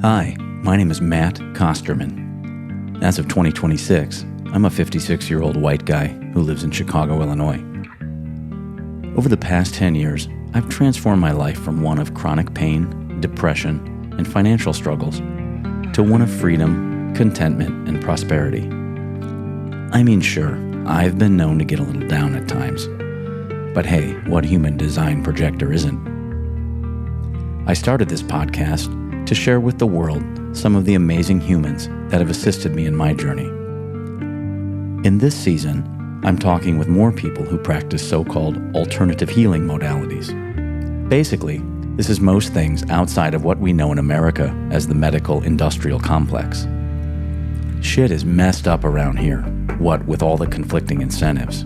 Hi, my name is Matt Kosterman. As of 2026, I'm a 56-year-old white guy who lives in Chicago, Illinois. Over the past 10 years, I've transformed my life from one of chronic pain, depression, and financial struggles to one of freedom, contentment, and prosperity. I mean, sure, I've been known to get a little down at times. But hey, what human design projector isn't? I started this podcast to share with the world some of the amazing humans that have assisted me in my journey. In this season, I'm talking with more people who practice so-called alternative healing modalities. Basically, this is most things outside of what we know in America as the medical industrial complex. Shit is messed up around here, what with all the conflicting incentives.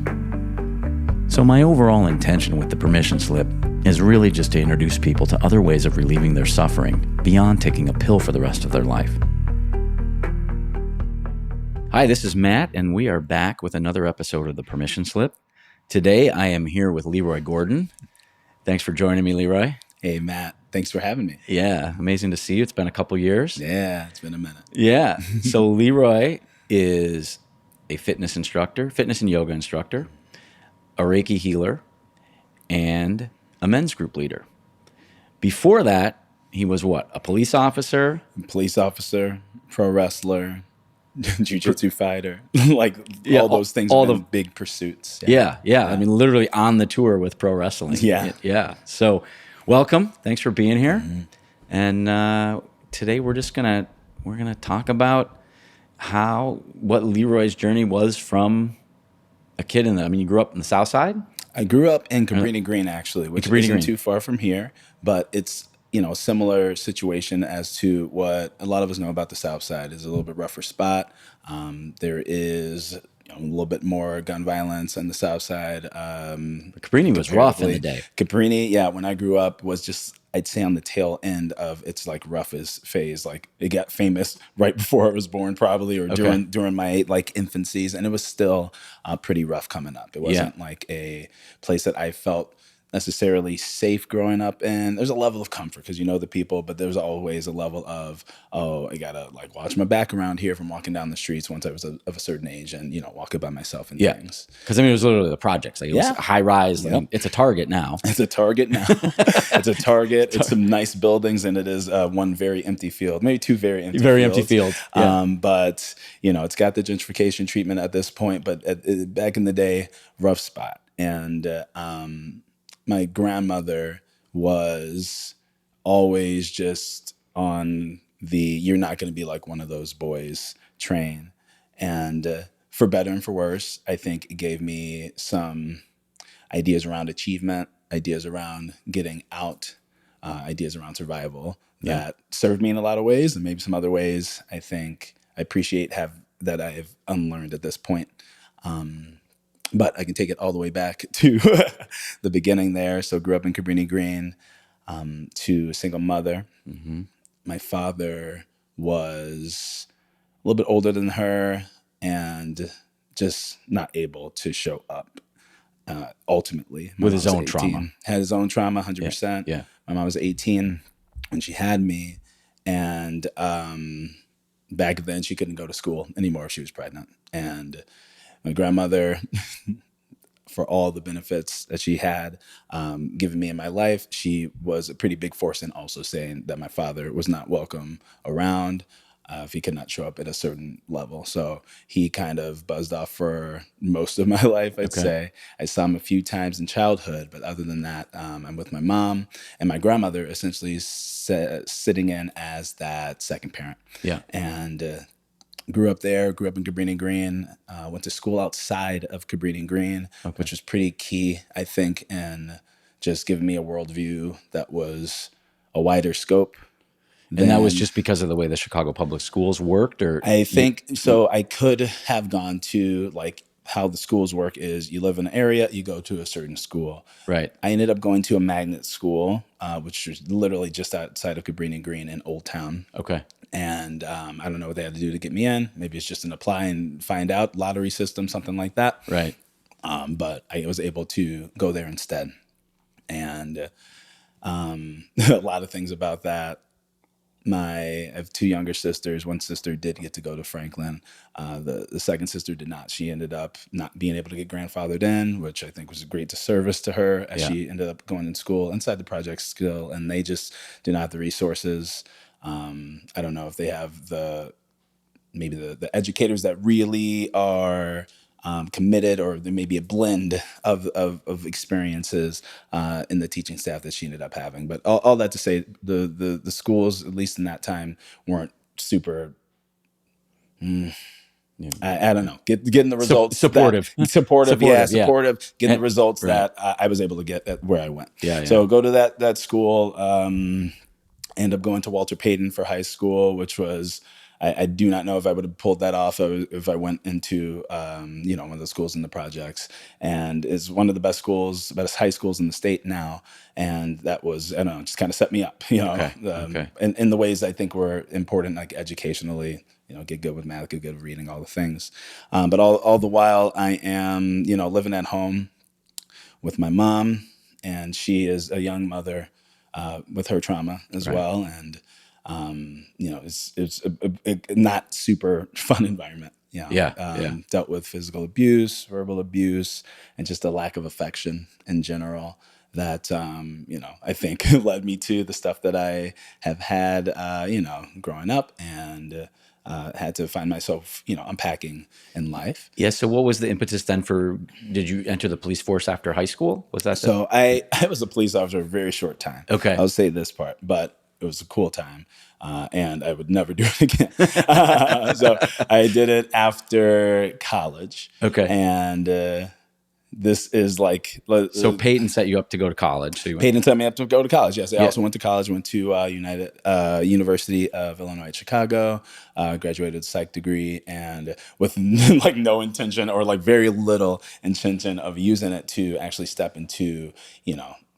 So my overall intention with the permission slip is really just to introduce people to other ways of relieving their suffering beyond taking a pill for the rest of their life. Hi, this is Matt, and we are back with another episode of the Permission Slip. Today, I am here with LeRoy Gordon. Thanks for joining me, LeRoy. Hey, Matt. Thanks for having me. Yeah, amazing to see you. It's been a couple years. Yeah, it's been a minute. Yeah. So LeRoy is a fitness instructor, fitness and yoga instructor, a Reiki healer, and a men's group leader. Before that, he was what? A police officer? Police officer, pro wrestler, jiu-jitsu fighter, all those things all have been the big pursuits. Yeah. I mean, literally on the tour with pro wrestling. Yeah. So welcome. Thanks for being here. Mm-hmm. And today we're gonna talk about what LeRoy's journey was from a kid you grew up in the South Side? I grew up in Cabrini Green, actually, which isn't too far from here, but it's, a similar situation as to what a lot of us know about the South Side. Is a little bit rougher spot. There is a little bit more gun violence on the South Side. Cabrini was rough in the day. Cabrini, yeah, when I grew up was just, I'd say on the tail end of its roughest phase. It got famous right before I was born, probably, or during my infancies, and it was still pretty rough coming up. It wasn't like a place that I felt necessarily safe growing up in. There's a level of comfort because you know the people, but there's always a level of, I gotta watch my back around here from walking down the streets once I was of a certain age and walking by myself and things. Because it was literally the projects. It was high rise. Yep. It's a Target now. It's a Target now. It's a Target. It's some nice buildings, and it is one very empty field, maybe two very empty fields. Yeah. But it's got the gentrification treatment at this point. But back in the day, rough spot. And my grandmother was always just on the you're not going to be like one of those boys train. And for better and for worse, I think it gave me some ideas around achievement, ideas around getting out, ideas around survival that served me in a lot of ways. And maybe some other ways I think I appreciate that I've unlearned at this point. But I can take it all the way back to the beginning there. So grew up in Cabrini Green, to a single mother. Mm-hmm. My father was a little bit older than her and just not able to show up ultimately. With his own trauma. Had his own trauma, 100%. Yeah. My mom was 18 when she had me. And back then she couldn't go to school anymore if she was pregnant. And my grandmother, for all the benefits that she had given me in my life, she was a pretty big force in also saying that my father was not welcome around if he could not show up at a certain level. So he kind of buzzed off for most of my life, I'd say. I saw him a few times in childhood, but other than that, I'm with my mom and my grandmother essentially sitting in as that second parent. Yeah. And grew up in Cabrini Green, went to school outside of Cabrini Green, which was pretty key, I think, in just giving me a worldview that was a wider scope. And that was just because of the way the Chicago public schools worked? Or I think so. I could have gone to how the schools work is you live in an area, you go to a certain school. Right. I ended up going to a magnet school, which was literally just outside of Cabrini Green in Old Town. Okay. And I don't know what they had to do to get me in. Maybe it's just an apply and find out lottery system, something like that. Right. But I was able to go there instead. And a lot of things about that I have two younger sisters. One sister did get to go to Franklin. The second sister did not. She ended up not being able to get grandfathered in, which I think was a great disservice to her, as she ended up going in school inside the project still, and they just do not have the resources. I don't know if they have maybe the educators that really are committed, or there may be a blend of experiences in the teaching staff that she ended up having. But all that to say, the schools, at least in that time, weren't super. I don't know. Getting the results supportive, supportive, getting the results right. that I was able to get at where I went. Yeah. So go to that school. End up going to Walter Payton for high school, which was. I do not know if I would have pulled that off if I went into, one of the schools in the projects, and is one of the best high schools in the state now. And that was, I don't know, just kind of set me up, in the ways I think were important, like educationally, get good with math, get good with reading, all the things. But all the while I am, living at home with my mom, and she is a young mother with her trauma as well. And it's a not super fun environment. Dealt with physical abuse, verbal abuse, and just a lack of affection in general that, I think led me to the stuff that I have had, growing up, and had to find myself, unpacking in life. Yeah. So what was the impetus then did you enter the police force after high school? Was that So I was a police officer a very short time. Okay. I'll say this part, but it was a cool time, and I would never do it again. So I did it after college. Okay. And this is like... So Peyton set you up to go to college. So Peyton set me up to go to college, yes. I also went to college, went to University of Illinois at Chicago, graduated with a psych degree, and with like no intention, or like very little intention of using it to actually step into,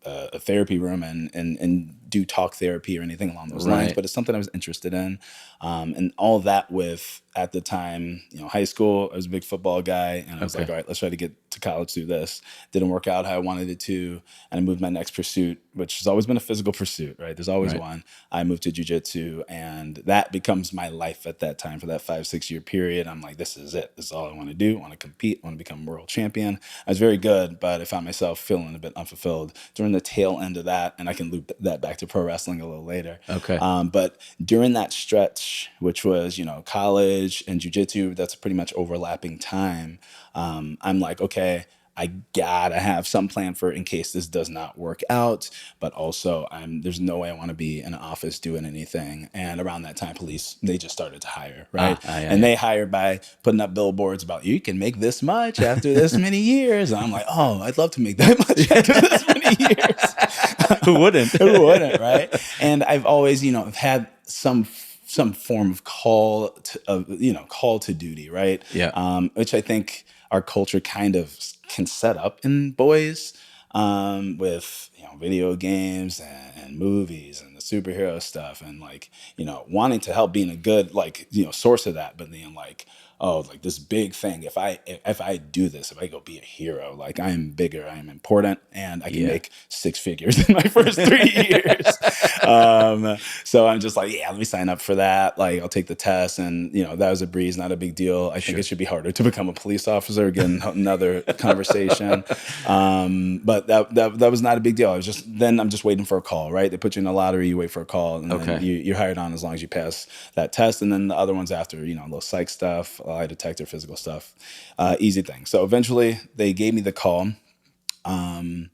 a therapy room and do talk therapy or anything along those lines, but it's something I was interested in. And all that with, at the time, high school, I was a big football guy, and I was like, all right, let's try to get to college through this. Didn't work out how I wanted it to, and I moved my next pursuit, which has always been a physical pursuit, right? There's always one. I moved to jiu-jitsu, and that becomes my life at that time for that 5-6 year period. I'm like, this is it. This is all I want to do. I want to compete. I want to become world champion. I was very good, but I found myself feeling a bit unfulfilled during the tail end of that, and I can loop that back to pro wrestling a little later. Okay. But during that stretch, which was, college and jiu-jitsu, that's a pretty much overlapping time. I'm like, okay, I gotta have some plan for in case this does not work out, but also there's no way I want to be in an office doing anything. And around that time, police, they just started to hire, right? They hired by putting up billboards about, you can make this much after this many years. And I'm like, oh, I'd love to make that much after this many years. Who wouldn't? Who wouldn't, right? And I've always, had some form of call to duty, right? Yeah. Which I think our culture kind of can set up in boys, with video games and movies and the superhero stuff, and like wanting to help, being a good source of that, but then like, oh, like this big thing. If I do this, if I go be a hero, like I am bigger, I am important, and I can make 6 figures in my first 3 years. So I'm just like, let me sign up for that. Like I'll take the test, and that was a breeze, not a big deal. I think it should be harder to become a police officer. Again, another conversation. But that was not a big deal. I'm just waiting for a call, right? They put you in a lottery, you wait for a call, and then you're hired on as long as you pass that test. And then the other ones after, a little psych stuff, lie detector, physical stuff, easy thing. So eventually they gave me the call. And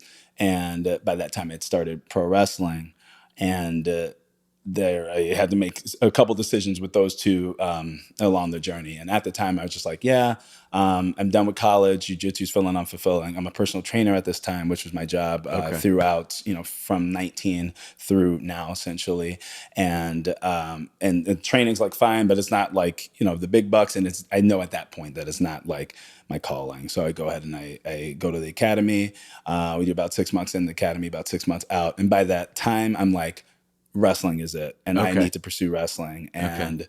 by that time it started pro wrestling, and I had to make a couple decisions with those two along the journey. And at the time I was just like, I'm done with college. Jiu-jitsu's feeling unfulfilling. I'm a personal trainer at this time, which was my job throughout, from 19 through now, essentially. And the training's like fine, but it's not like, the big bucks. And I know at that point that it's not like my calling. So I go ahead and I go to the academy. We do about 6 months in the academy, about 6 months out. And by that time, I'm like wrestling is it, and I Okay. need to pursue wrestling, and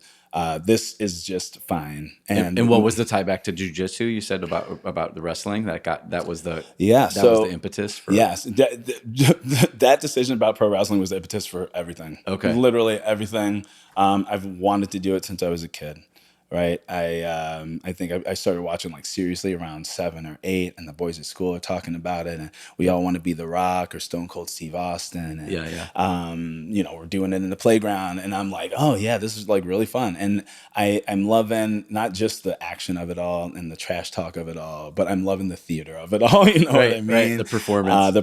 this is just fine. And what was the tie back to jujitsu? You said about the wrestling that was the so impetus for. yes, that decision about pro wrestling was the impetus for everything. Okay. Literally everything. I've wanted to do it since I was a kid. Right. I think I started watching like seriously around 7 or 8, and the boys at school are talking about it, and we all want to be The Rock or Stone Cold Steve Austin. And, you know, we're doing it in the playground, and I'm like, oh yeah, this is like really fun. And I'm loving not just the action of it all and the trash talk of it all, but I'm loving the theater of it all. You know what I mean? Right. The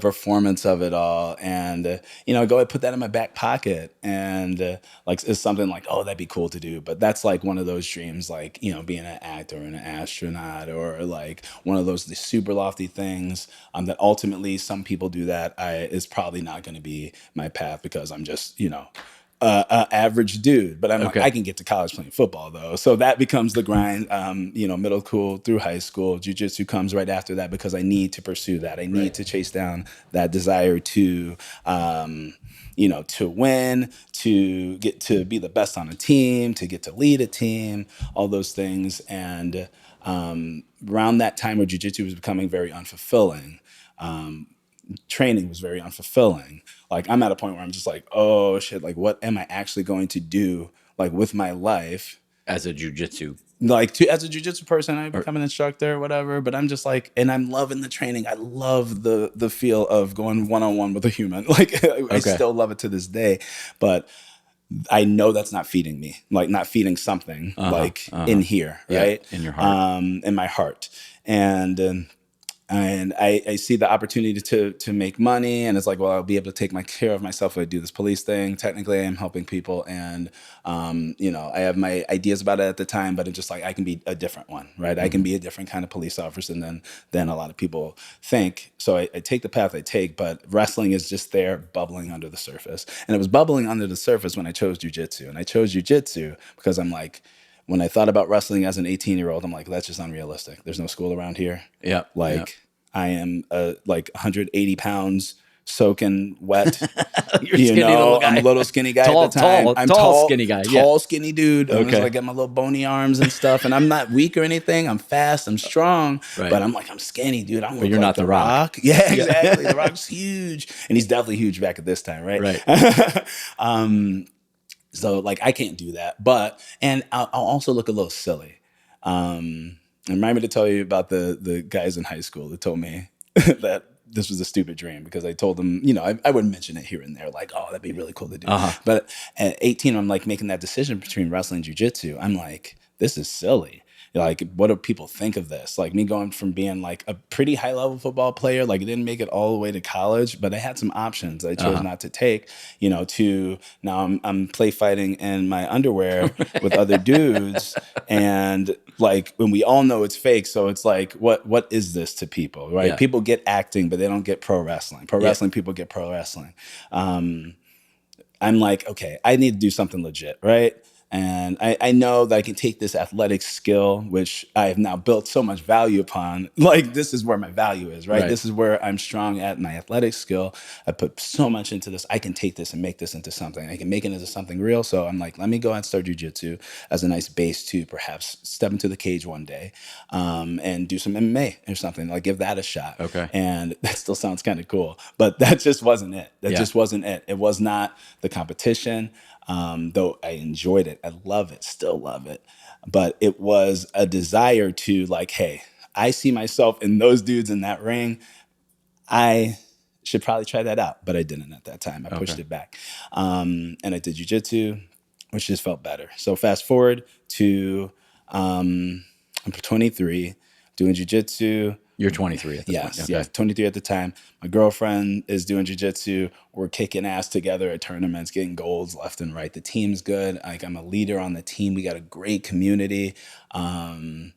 performance of it all. And, you know, go ahead, put that in my back pocket, and like it's something like, oh, that'd be cool to do. But that's like one of those dreams, like, you know, being an actor or an astronaut, or like one of those super lofty things that ultimately some people do that is probably not going to be my path, because I'm just, you know, average dude. But I'm like, I can get to college playing football though. So that becomes the grind, you know, middle school through high school. Jiu-jitsu comes right after that, because I need to pursue that. I need to chase down that desire to, you know, to win, to get to be the best on a team, to get to lead a team, all those things. And around that time where jiu-jitsu was becoming very unfulfilling, training was very unfulfilling. Like, I'm at a point where I'm just like, oh shit, like what am I actually going to do like with my life as a jiu-jitsu? Like as a jiu-jitsu person, I become an instructor or whatever, but I'm just like, and I'm loving the training. I love the feel of going one-on-one with a human. Like I still love it to this day, but I know that's not feeding me, like not feeding something in here, right? In your heart. In my heart. And I see the opportunity to make money, and it's like, well, I'll be able to take care of myself if I do this police thing. Technically, I'm helping people, and you know, I have my ideas about it at the time, but it's just like I can be a different one, right? I can be a different kind of police officer than a lot of people think. So I take the path I take, but wrestling is just there, bubbling under the surface, and it was bubbling under the surface when I chose jiu-jitsu, and I chose jiu-jitsu because I'm like, when I thought about wrestling as an 18-year-old, I'm like, that's just unrealistic. There's no school around here. Yeah. I am like 180 pounds, soaking wet. You're you skinny know, little guy. I'm a little skinny guy Tall, at the time. I'm tall, skinny guy. Tall, skinny dude. I'm just Okay. like, got my little bony arms and stuff, and I'm not weak or anything. I'm fast. I'm strong. Right. But I'm like, I'm skinny, dude. But you're not The Rock. Yeah, exactly. The Rock's huge, and he's definitely huge back at this time, right? Right. So like, I can't do that. But and I'll also look a little silly. Remind me to tell you about the guys in high school that told me that this was a stupid dream, because I told them, you know, I would mention it here and there, like, oh, that'd be really cool to do. But at 18, I'm like making that decision between wrestling and jiu-jitsu. I'm like, this is silly. Like, what do people think of this? Like, me going from being like a pretty high level football player, like I didn't make it all the way to college, but I had some options I chose not to take, you know, to now I'm play fighting in my underwear with other dudes. And like, when we all know it's fake. So it's like, what is this to people, right? Yeah. People get acting, but they don't get pro wrestling. Pro wrestling, people get pro wrestling. I'm like, okay, I need to do something legit, right? And I know that I can take this athletic skill, which I have now built so much value upon. Like, this is where my value is, right? This is where I'm strong at my athletic skill. I put so much into this. I can take this and make this into something. I can make it into something real. So I'm like, let me go and start jiu-jitsu as a nice base to perhaps step into the cage one day and do some MMA or something. Like, give that a shot. Okay. And that still sounds kind of cool. But that just wasn't it. That just wasn't it. It was not the competition. Though I enjoyed it, I love it, still love it. But it was a desire to like, hey, I see myself in those dudes in that ring. I should probably try that out, but I didn't at that time. I pushed it back. And I did jiu-jitsu, which just felt better. So fast forward to, I'm 23, doing jiu-jitsu. You're 23 at this point. Okay. Yes, 23 at the time. My girlfriend is doing jiu-jitsu. We're kicking ass together at tournaments, getting golds left and right. The team's good. Like, I'm a leader on the team. We got a great community. And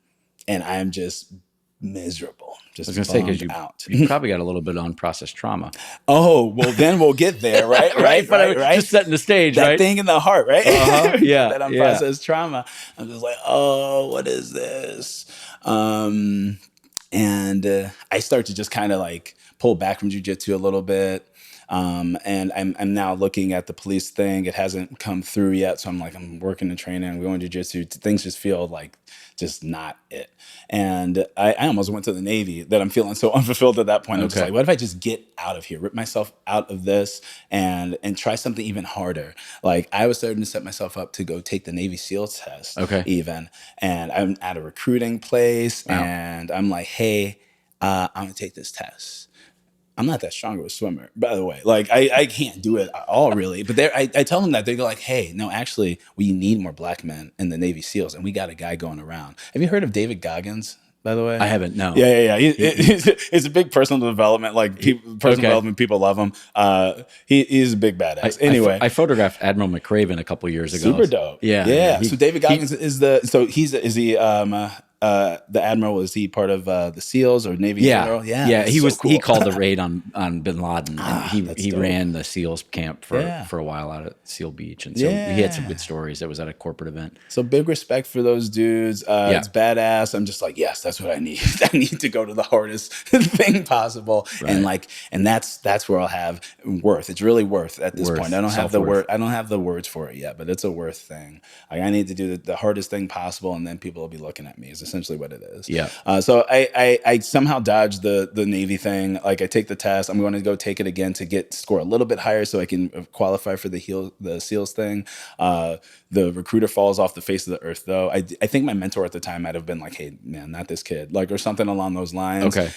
I'm just miserable. Just I was going to say, because you probably got a little bit of unprocessed trauma. Oh, well, then we'll get there, right? right. Just setting the stage, that right? thing in the heart, right? Yeah. That unprocessed trauma. I'm just like, oh, what is this? And I start to just kind of like pull back from jiu-jitsu a little bit. And I'm now looking at the police thing. It hasn't come through yet. So I'm working in training, I'm going to jiu-jitsu. Things just feel like just not it. And I almost went to the Navy, that I'm feeling so unfulfilled at that point. I'm just like, what if I just get out of here, rip myself out of this and try something even harder? Like, I was starting to set myself up to go take the Navy SEAL test even. And I'm at a recruiting place and I'm like, hey, I'm going to take this test. I'm not that strong of a swimmer, by the way. Like, I can't do it at all, really. But I tell them that. They go like, hey, no, actually, we need more black men in the Navy SEALs, and we got a guy going around. Have you heard of David Goggins, by the way? I haven't, no. Yeah. He's a big personal development. Like, personal development, people love him. He's a big badass. Anyway. I photographed Admiral McRaven a couple years ago. Super dope. Yeah. So David Goggins is the Admiral, is he part of the SEALs or Navy General? Yeah. He was cool. He called the raid on Bin Laden, and he dope. ran the SEALs camp for a while out at Seal Beach, and so he had some good stories. That was at a corporate event. So big respect for those dudes. It's badass. I'm just like, yes, that's what I need. I need to go to the hardest thing possible, and that's where I'll have worth. It's really worth at this point. I don't have the word. I don't have the words for it yet, but it's a worth thing. Like, I need to do the hardest thing possible, and then people will be looking at me. Is essentially what it is. Yeah. So I somehow dodged the Navy thing. Like, I take the test. I'm going to go take it again to score a little bit higher so I can qualify for the SEALs thing. The recruiter falls off the face of the earth, though. I think my mentor at the time might have been like, hey, man, not this kid, like, or something along those lines. Okay.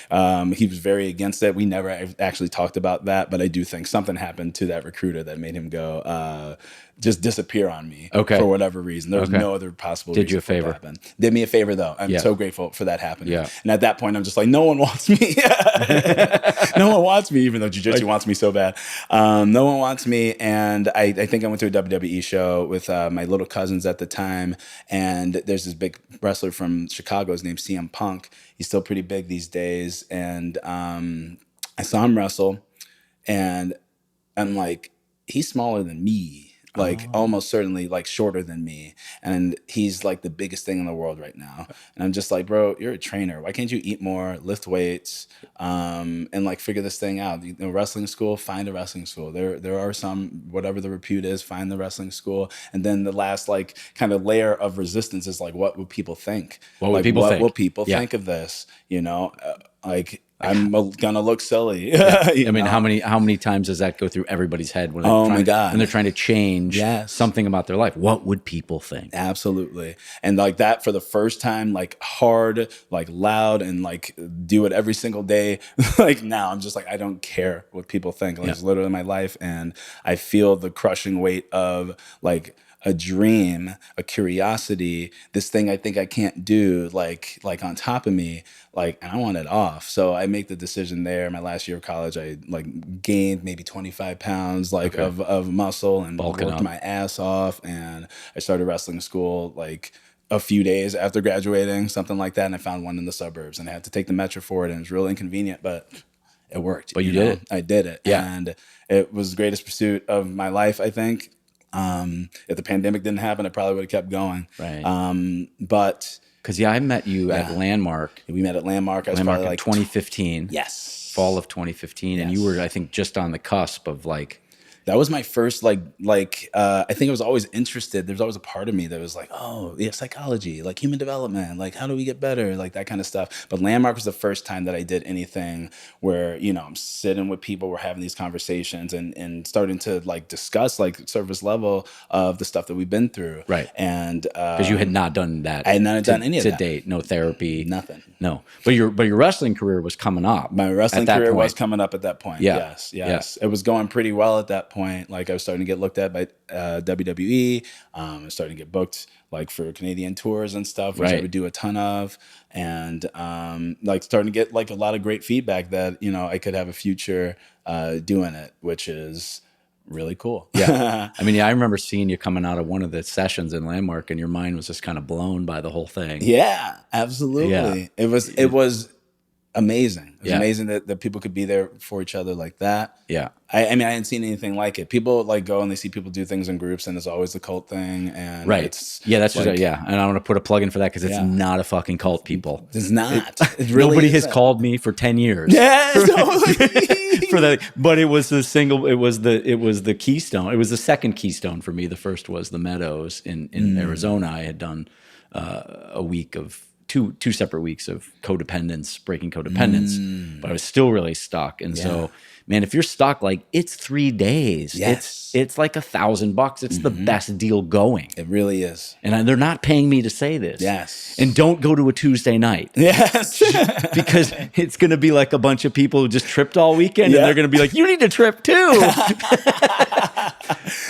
He was very against it. We never actually talked about that, but I do think something happened to that recruiter that made him go, just disappear on me for whatever reason. There was no other possible reason. Did you a favor? Did me a favor, though. I'm so grateful for that happening. Yeah. And at that point, I'm just like, no one wants me. No one wants me, even though jiu-jitsu wants me so bad. No one wants me. And I think I went to a WWE show with my little cousins at the time. And there's this big wrestler from Chicago. His name's CM Punk. He's still pretty big these days. And I saw him wrestle. And I'm like, he's smaller than me. Like, almost certainly, like, shorter than me. And he's like the biggest thing in the world right now. And I'm just like, bro, you're a trainer. Why can't you eat more, lift weights, and like figure this thing out? You know, wrestling school, find a wrestling school. There are some, whatever the repute is, find the wrestling school. And then the last, like, kind of layer of resistance is like, what would people think? What would people think? What will people think of this? You know, like, I'm gonna look silly. I mean, how many times does that go through everybody's head when my God, when they're trying to change something about their life? What would people think? Absolutely. And like that for the first time, like hard, like loud, and like do it every single day. Like now I'm just like, I don't care what people think. Like, it's literally my life, and I feel the crushing weight of like a dream, a curiosity, this thing I think I can't do, like on top of me, like, and I want it off. So I make the decision there. My last year of college, I like gained maybe 25 pounds like of muscle and worked my ass off. And I started wrestling school like a few days after graduating, something like that. And I found one in the suburbs, and I had to take the metro for it. And it was real inconvenient, but it worked. But you did it. I did it. Yeah. And it was the greatest pursuit of my life, I think. If the pandemic didn't happen, I probably would have kept going. Right. But because I met you at Landmark. We met at Landmark. I was Landmark probably in like 2015. Yes. Fall of 2015, and you were, I think, just on the cusp of like. That was my first I think I was always interested. There's always a part of me that was like, oh, yeah, psychology, like human development, like how do we get better, like that kind of stuff. But Landmark was the first time that I did anything where, you know, I'm sitting with people, we're having these conversations and starting to like discuss like surface level of the stuff that we've been through. Right. And because you had not done that. I had not done any of that to date. No therapy. Nothing. No. But your wrestling career was coming up. My wrestling career was coming up at that point. Yeah. Yes. It was going pretty well at that point. Like I was starting to get looked at by WWE. I was starting to get booked like for Canadian tours and stuff, which I would do a ton of. And like starting to get like a lot of great feedback that, you know, I could have a future doing it, which is really cool. Yeah. I mean, I remember seeing you coming out of one of the sessions in Landmark, and your mind was just kind of blown by the whole thing. Yeah, absolutely. Yeah. It was amazing. It was Yeah. amazing that people could be there for each other like that. Yeah. I mean, I hadn't seen anything like it. People like go and they see people do things in groups, and it's always the cult thing. And Right. it's That's like, just, and I want to put a plug in for that because it's Yeah. not a fucking cult, people. It's not. It really Nobody has isn't. called me for 10 years. Yeah, totally. For that, but it was the keystone. It was the second keystone for me. The first was the Meadows in Arizona. I had done a week of two separate weeks of breaking codependence, but I was still really stuck. And so, man, if you're stuck, like, it's 3 days. Yes. It's like $1,000. It's the best deal going. It really is. And they're not paying me to say this. Yes. And don't go to a Tuesday night. Yes. Because it's going to be like a bunch of people who just tripped all weekend, and they're going to be like, you need to trip too.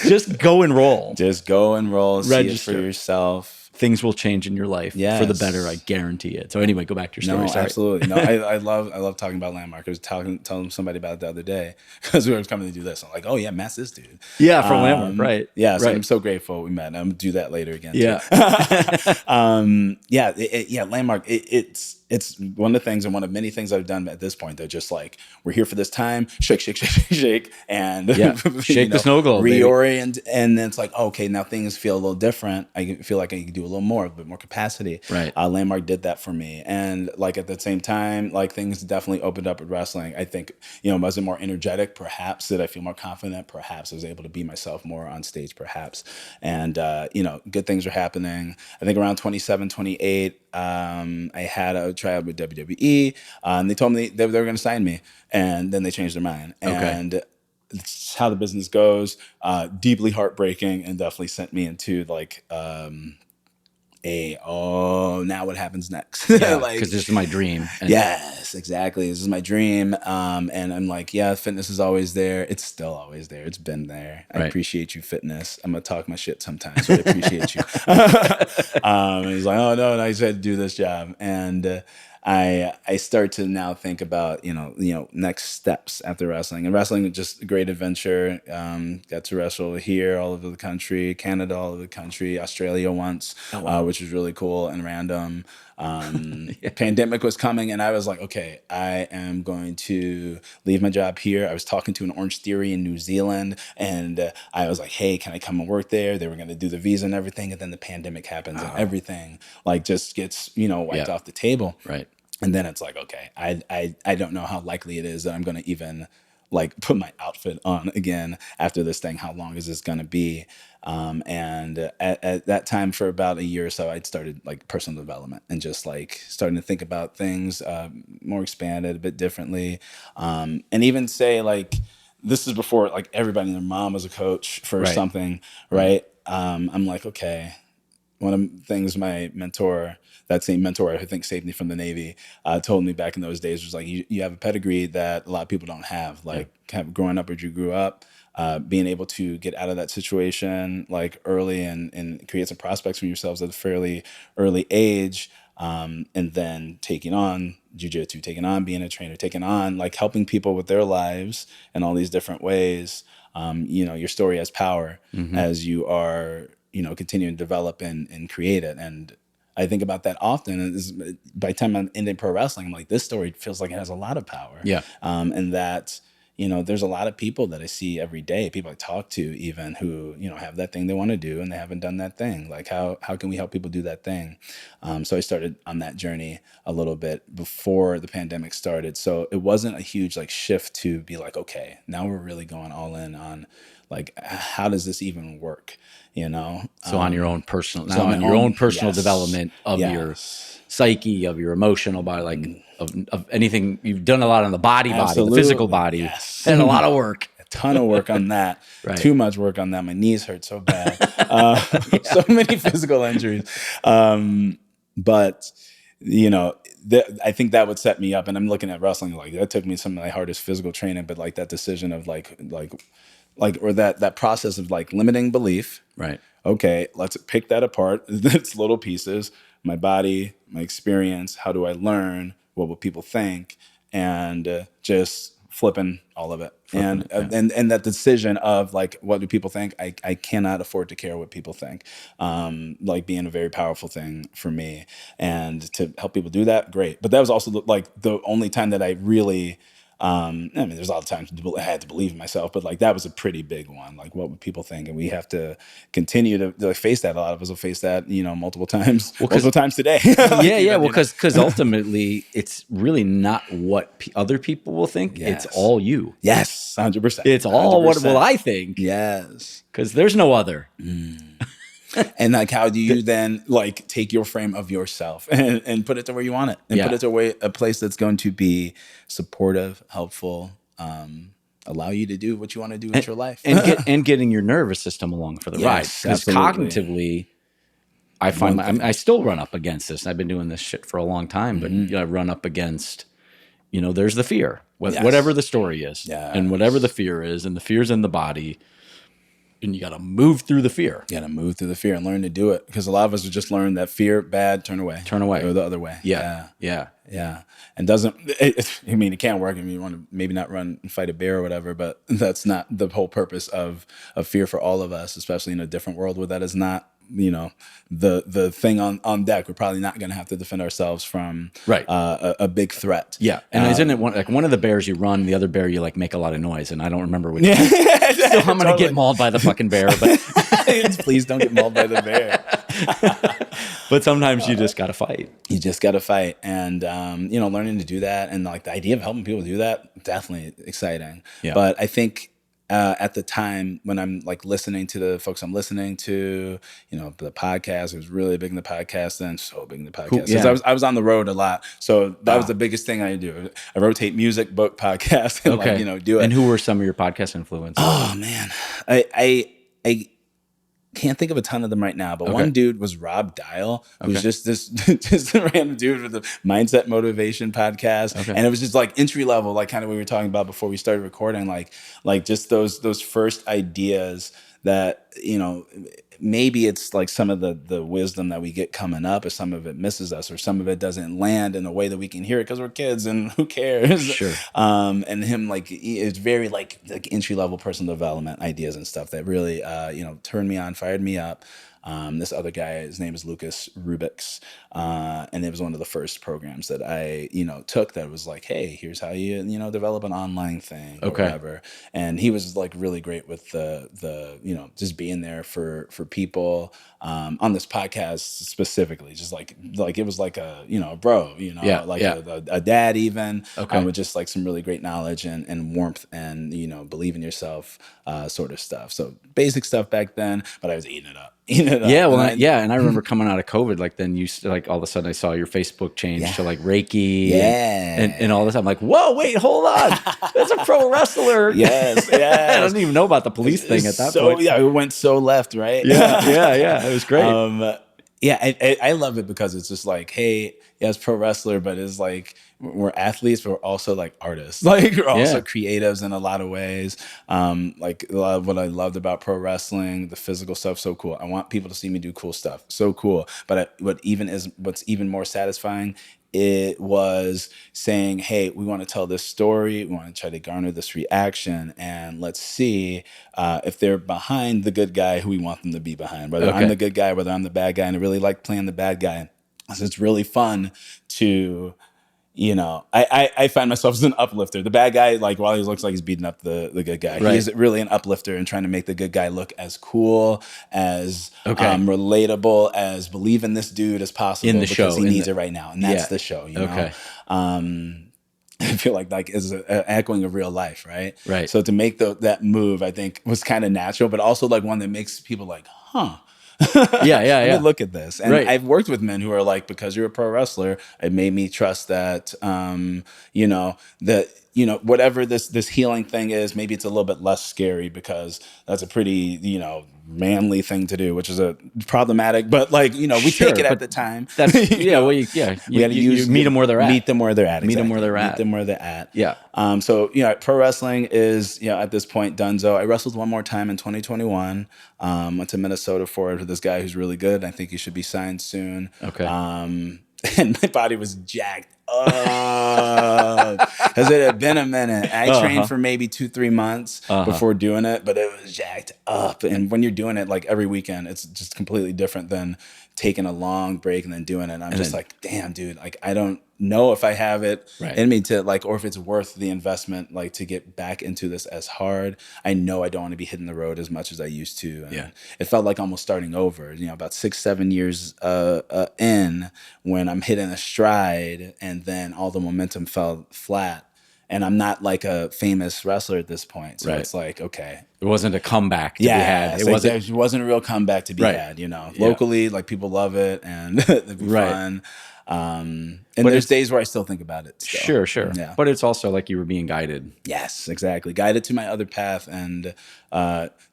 Just go and roll. Just go and roll. Register. See it for yourself. Things will change in your life for the better. I guarantee it. So anyway, go back to your story. No, Sorry. absolutely. No, I love talking about Landmark. I was telling somebody about it the other day because we were coming to do this. I'm like, oh yeah, Matt's this dude. Yeah, from Landmark, right? Yeah, so right. I'm so grateful we met. I'm gonna do that later again. Yeah. Landmark. It's one of the things and one of many things I've done at this point. They're just like, we're here for this time, shake, and shake the snow globe, reorient, baby. And then it's like, okay, now things feel a little different. I feel like I can do a bit more capacity. Right. Landmark did that for me, and like at the same time, like things definitely opened up with wrestling. I think was it more energetic? Perhaps did I feel more confident? Perhaps I was able to be myself more on stage. Perhaps, and good things are happening. I think around 27, 28. I had a tryout with WWE, and they told me they were going to sign me, and then they changed their mind. And it's how the business goes. Deeply heartbreaking, and definitely sent me into like now what happens next? Yeah, because this is my dream. Yes, exactly. This is my dream. And I'm like, yeah, fitness is always there. It's still always there. It's been there. I appreciate you, fitness. I'm going to talk my shit sometimes, but I appreciate you. And he's like, oh, no, I just had to do this job. And I start to now think about, next steps after wrestling. And wrestling was just a great adventure. Got to wrestle here, all over the country, Canada, all over the country, Australia once, which was really cool and random. Pandemic was coming, and I was like, okay, I am going to leave my job here. I was talking to an Orange Theory in New Zealand, and I was like, hey, can I come and work there? They were going to do the visa and everything, and then the pandemic happens, and everything like just gets wiped off the table. Right. And then it's like, okay, I don't know how likely it is that I'm going to even like put my outfit on again after this thing. How long is this going to be? And at that time, for about a year or so, I'd started like personal development and just like starting to think about things more expanded, a bit differently. And even say like, this is before like everybody and their mom was a coach for something, right? I'm like, okay. One of the things my mentor, that same mentor I think saved me from the Navy, told me back in those days was like, you have a pedigree that a lot of people don't have. Like growing up where you grew up, being able to get out of that situation like early and create some prospects for yourselves at a fairly early age. And then taking on jiu-jitsu, taking on being a trainer, taking on like helping people with their lives in all these different ways. Your story has power as you are, continuing to develop and create it. And I think about that often. By the time I'm ending pro wrestling, I'm like, this story feels like it has a lot of power. Yeah. And that, there's a lot of people that I see every day, people I talk to even who, have that thing they want to do and they haven't done that thing. Like how can we help people do that thing? So I started on that journey a little bit before the pandemic started. So it wasn't a huge like shift to be like, okay, now we're really going all in on like, how does this even work? So on your own personal, your own personal development of your psyche, of your emotional body, like of anything. You've done a lot on the body, the physical body, and a lot of work. A ton of work on that. Right. Too much work on that. My knees hurt so bad. So many physical injuries. But I think that would set me up. And I'm looking at wrestling like that took me some of my hardest physical training, but like that decision of or that process of like limiting belief. Right. Okay, let's pick that apart. It's little pieces. My body, my experience. How do I learn? What will people think? And just flipping all of it. And that decision of like, what do people think? I cannot afford to care what people think. Like being a very powerful thing for me, and to help people do that, great. But that was also like the only time that I really, I mean, there's a lot of times I had to believe in myself, but like that was a pretty big one. Like, what would people think? And we have to continue to face that. A lot of us will face that, multiple times, multiple times today. Well, because ultimately it's really not what other people will think. Yes. It's all you. Yes, 100%. It's all 100%. What will I think? Yes, because there's no other. And like, how do you then like take your frame of yourself and put it to where you want it, and put it to a place that's going to be supportive, helpful, allow you to do what you want to do with your life, and getting your nervous system along for the ride. Because cognitively, I find I still run up against this. I've been doing this shit for a long time, but I run up against, there's the fear, whatever the story is, and whatever the fear is, and the fear's in the body. And you got to move through the fear. You got to move through the fear and learn to do it. Because a lot of us have just learned that fear, bad, turn away. Or the other way. Yeah. And it can't work. I mean, you want to maybe not run and fight a bear or whatever, but that's not the whole purpose of fear for all of us, especially in a different world where that is not, the thing on deck. We're probably not going to have to defend ourselves from a big threat. Yeah. And isn't it one of the bears you run, the other bear you like make a lot of noise, and I don't remember which one. Still, I'm going to get mauled by the fucking bear, but please don't get mauled by the bear. But sometimes you just got to fight. You just got to fight. And, learning to do that, and like the idea of helping people do that, definitely exciting. Yeah. But I think, at the time when I'm like listening to the folks I'm listening to, the podcast, it was really big in the podcast then, so big in the podcast. Cool. I was on the road a lot. So that was the biggest thing I do. I rotate music, book, podcast, and do it. And who were some of your podcast influences? Oh man. I can't think of a ton of them right now, but one dude was Rob Dial, who's just a random dude with a mindset motivation podcast. And it was just like entry level, like kind of what we were talking about before we started recording, like just those first ideas that, maybe it's like some of the wisdom that we get coming up, or some of it misses us, or some of it doesn't land in a way that we can hear it because we're kids and who cares? Sure. And him, like, it's very like entry level personal development ideas and stuff that really, turned me on, fired me up. This other guy, his name is Lucas Rubix, and it was one of the first programs that I, took that was like, hey, here's how you, develop an online thing or whatever. And he was like really great with the just being there for people on this podcast specifically, just like it was like a, bro, a dad even, with just like some really great knowledge and warmth and, believe in yourself sort of stuff. So basic stuff back then, but I was eating it up. Yeah, well, and I remember coming out of COVID, like then you like all of a sudden I saw your Facebook change to like Reiki, and all this. I'm like, whoa, wait, hold on, that's a pro wrestler. Yes. I don't even know about the police thing at that point. Yeah, it went so left, right? Yeah, it was great. I love it because it's just like, hey, it's pro wrestler, but it's like we're athletes, but we're also like artists. Like we're also creatives in a lot of ways. Like a lot of what I loved about pro wrestling, the physical stuff, so cool. I want people to see me do cool stuff, so cool. But what's even more satisfying, it was saying, hey, we want to tell this story. We want to try to garner this reaction, and let's see if they're behind the good guy who we want them to be behind. Whether I'm the good guy, whether I'm the bad guy, and I really like playing the bad guy. So it's really fun to, I find myself as an uplifter. The bad guy, like while he looks like he's beating up the good guy, he's really an uplifter and trying to make the good guy look as cool, as relatable, as believe in this dude as possible in the because show, he needs it right now. And that's the show, I feel like is an echoing of real life, right? Right. So to make that move, I think was kind of natural, but also like one that makes people like, huh. Let me look at this. And I've worked with men who are like, because you're a pro wrestler, it made me trust that, whatever this healing thing is, maybe it's a little bit less scary because that's a pretty, manly thing to do, which is a problematic, but like, we take it at the time. That's, you meet them where they're at. Meet them where they're at. Meet them where they're at. Meet them where they're at. Yeah. Pro wrestling is, at this point donezo. I wrestled one more time in 2021. Went to Minnesota for it with this guy who's really good. I think he should be signed soon. Okay. And my body was jacked up because it had been a minute. I trained for maybe 2-3 months before doing it, but it was jacked up. And when you're doing it like every weekend, it's just completely different than taking a long break and then doing it. And I'm just like, damn, dude, like I don't know if I have it in me to like, or if it's worth the investment, like to get back into this as hard. I know I don't want to be hitting the road as much as I used to. And it felt like almost starting over, you know, about 6-7 years in when I'm hitting a stride and then all the momentum fell flat. And I'm not like a famous wrestler at this point. So it's like, okay. It wasn't a comeback to be had. It wasn't a real comeback to be had, you know. Locally, like people love it and it'd be fun. And there's days where I still think about it still. Sure. Yeah. But it's also like you were being guided. Yes, exactly. Guided to my other path. And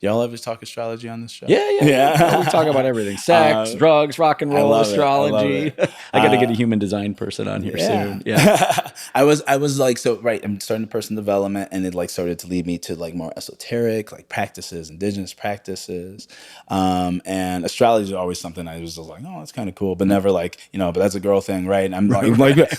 y'all ever talk astrology on this show? Yeah. We talk about everything. Sex, drugs, rock and roll, astrology. I got to get a human design person on here soon. Yeah. I was like, I'm starting personal development and it like started to lead me to like more esoteric like practices, indigenous practices. And astrology is always something I was just like, oh, that's kind of cool, but never like, you know, but that's a girl thing, right? And I'm like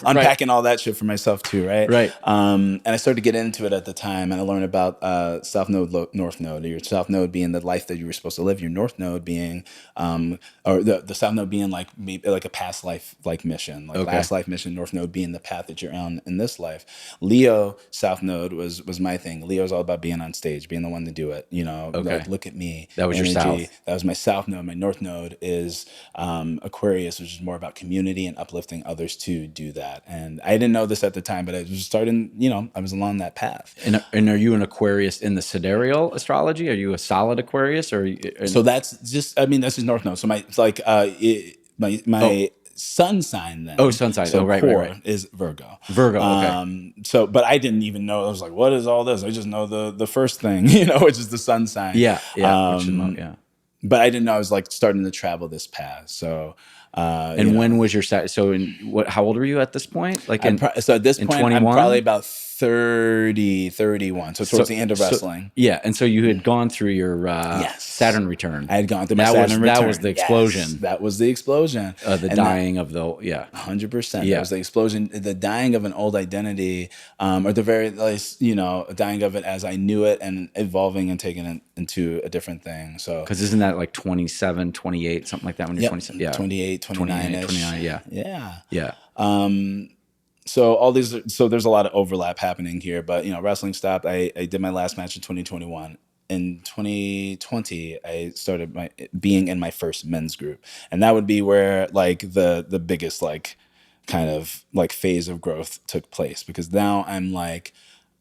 unpacking all that shit for myself too, right? Right. And I started to get into it at the time and I learned about South Node, North Node. Your South Node being the life that you were supposed to live, your North Node being, or the South Node being like maybe like a past life like mission, like last life mission, North Node being the path that you're on in this life. Leo South Node was my thing. Leo's all about being on stage, being the one to do it, you know, like look at me. That was energy. Your South. That was my South Node. My North Node is Aquarius, which is more about community and uplifting others to do that. And I didn't know this at the time, but I was starting, you know, I was along that path. And are you an Aquarius in the sidereal astrology? Are you a solid Aquarius or? So that's just, I mean, that's just North Node. So my sun sign then. Oh, sun sign. So right. is Virgo. Okay. So, but I didn't even know. I was like, what is all this? I just know the first thing, you know, which is the sun sign. Yeah. But I didn't know I was like starting to travel this path. So, and when was your how old were you at this point? Like so at this point, 21? I'm probably about 30, 31. So towards the end of wrestling. And so you had gone through your Saturn return. I had gone through my Saturn return. That was the explosion. Yes, that was the explosion. The dying of the 100%. That was the explosion. The dying of an old identity, or the very least, you know, dying of it as I knew it and evolving and taking it into a different thing. So because isn't that like 27, 28, something like that when you're 27? Yeah, 28, 29-ish. 29. Yeah. So all these, so there's a lot of overlap happening here, but you know, wrestling stopped. I did my last match in 2021. In 2020, I started being in my first men's group, and that would be where like the biggest like kind of like phase of growth took place, because now I'm like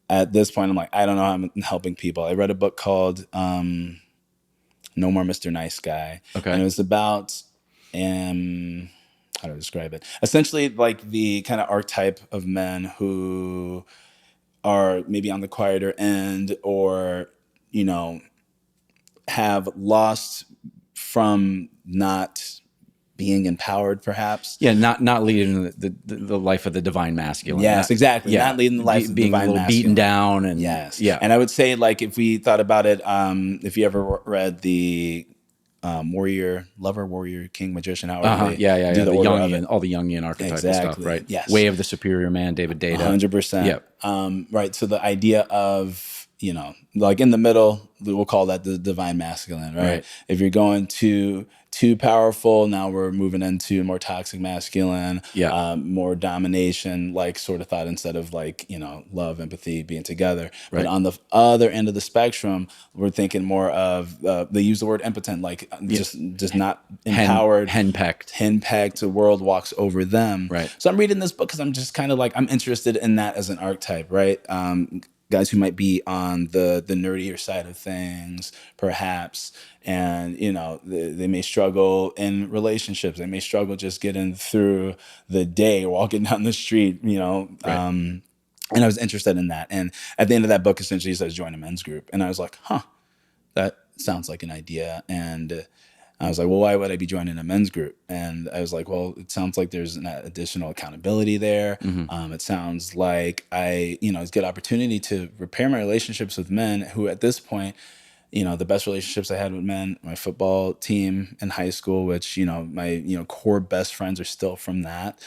at this point I'm like I don't know how I'm helping people. I read a book called No More Mr. Nice Guy, and it was about how to describe it? Essentially, like the kind of archetype of men who are maybe on the quieter end, or you know, have lost from not being empowered, perhaps. Yeah, not leading the life of the divine masculine. Yes, exactly. Not leading the life of the divine masculine. Being a little beaten down, and And I would say, like, if we thought about it, if you ever read the warrior, king, magician, however the Jungian, all the Jungian archetypal stuff, right? Yes. Way of the Superior Man, David Data. 100%. Yep. Right. So the idea of, you know, like in the middle, we'll call that the divine masculine, right? If you're going too powerful, now we're moving into more toxic masculine, more domination, like sort of thought, instead of like, you know, love, empathy, being together. But on the other end of the spectrum, we're thinking more of, they use the word impotent, like just not empowered. Henpecked, the world walks over them. Right. So I'm reading this book because I'm just kind of like, I'm interested in that as an archetype, right? Guys who might be on the nerdier side of things, perhaps, and you know they may struggle in relationships. They may struggle just getting through the day, walking down the street. You know, and I was interested in that. And at the end of that book, essentially, it says join a men's group, and I was like, that sounds like an idea. And I was like, well, why would I be joining a men's group? And I was like, well, it sounds like there's an additional accountability there. It sounds like it's a good opportunity to repair my relationships with men who at this point, you know, the best relationships I had with men, my football team in high school, which, you know, my, you know, core best friends are still from that.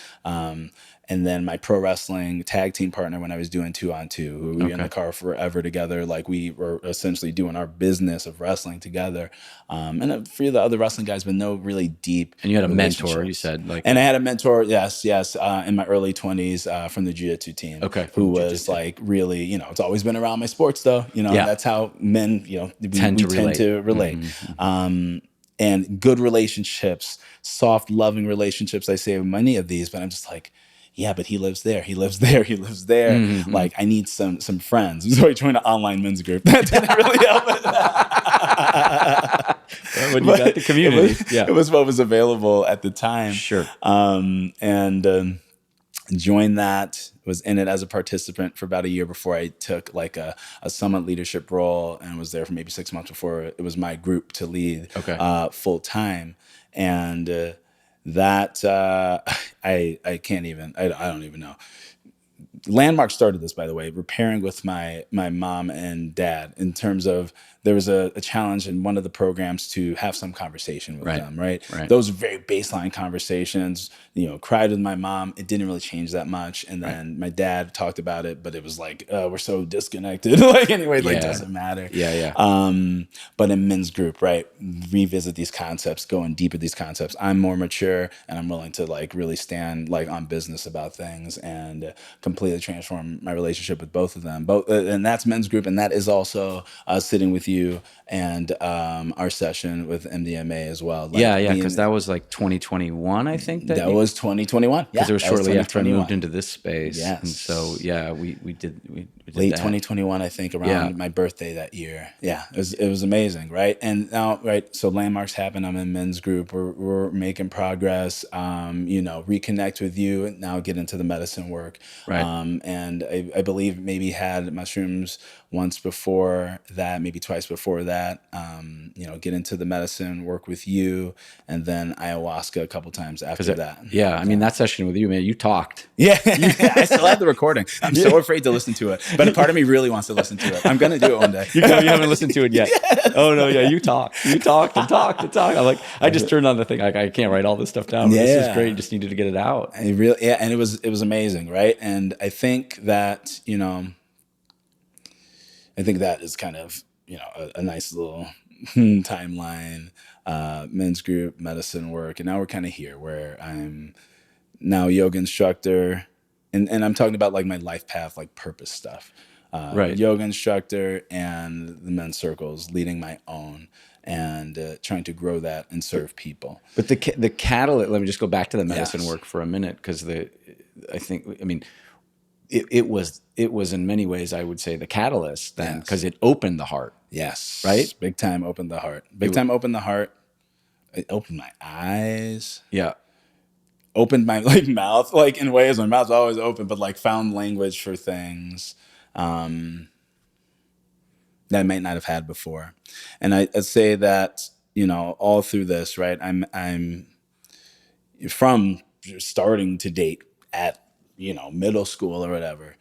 And then my pro wrestling tag team partner when I was doing 2-on-2, who we were in the car forever together. Like we were essentially doing our business of wrestling together. And a few of the other wrestling guys, but no really deep. And you had a mentor, you said, like. And I had a mentor, yes, in my early 20s from the jiu-jitsu team. Okay. Who was like really, you know, it's always been around my sports though. You know, that's how men, you know, we tend to relate. And good relationships, soft, loving relationships. I say with many of these, but I'm just like, yeah, but he lives there. He lives there. He lives there. Like, I need some friends. So I joined an online men's group. That didn't really help it. When you got the community. It was what was available at the time. Sure. Joined that, was in it as a participant for about a year before I took like a summit leadership role, and was there for maybe 6 months before it was my group to lead full time. And that I can't even, I don't even know. Landmark started this, by the way, repairing with my mom and dad, in terms of there was a challenge in one of the programs to have some conversation with them, right? Those are very baseline conversations, you know, cried with my mom. It didn't really change that much. And then my dad talked about it, but it was like, we're so disconnected. Like, anyway, like, doesn't matter. But in men's group, right, revisit these concepts, going deep at these concepts. I'm more mature and I'm willing to like really stand like on business about things, and completely transform my relationship with both of them. And that's men's group, and that is also sitting with you and our session with MDMA as well. Like because that was like 2021, I think. That was 2021. Because it was shortly after I moved into this space. Yes. And so, we did late that. 2021, I think, around my birthday that year. Yeah, it was amazing, right? And now, right, so Landmarks happened. I'm in men's group. We're making progress. You know, reconnect with you, and now get into the medicine work. Right. And I believe maybe had mushrooms once before that, maybe twice before that. You know, get into the medicine work with you, and then ayahuasca a couple times after that. Yeah, I mean, that session with you, man, you talked. Yeah, I still have the recording. I'm so afraid to listen to it, but a part of me really wants to listen to it. I'm gonna do it one day. You haven't listened to it yet. Yes. Oh no, yeah, you talked and talked. I'm like, I just turned on the thing. Like, I can't write all this stuff down. But this is great. You just needed to get it out. And and it was amazing, right? And I think that, you know, that is kind of, you know, a nice little timeline, men's group, medicine work. And now we're kind of here where I'm now a yoga instructor, and I'm talking about like my life path, like purpose stuff. Yoga instructor and the men's circles, leading my own, and trying to grow that and serve people. But the catalyst, let me just go back to the medicine work for a minute, because it was in many ways, I would say, the catalyst then, because it opened the heart. Yes. Right? Big time opened the heart. Opened the heart. It opened my eyes. Yeah. Opened my like mouth, like in ways my mouth's always open, but like found language for things that I might not have had before. And I'd say that, you know, all through this, right, I'm from starting to date at, you know, middle school or whatever,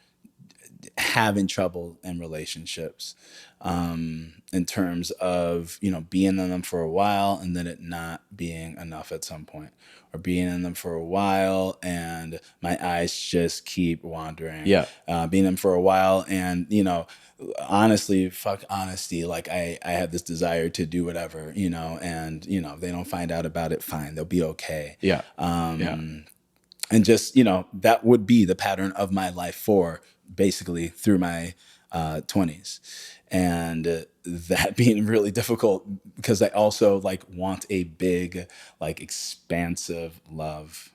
having trouble in relationships, in terms of, you know, being in them for a while and then it not being enough at some point, or being in them for a while and my eyes just keep wandering. Being in them for a while, and, you know, honestly, fuck honesty. Like I have this desire to do whatever, you know, and, you know, if they don't find out about it, fine, they'll be okay. And just, you know, that would be the pattern of my life for basically through my 20s. And that being really difficult, because I also like want a big, like expansive love.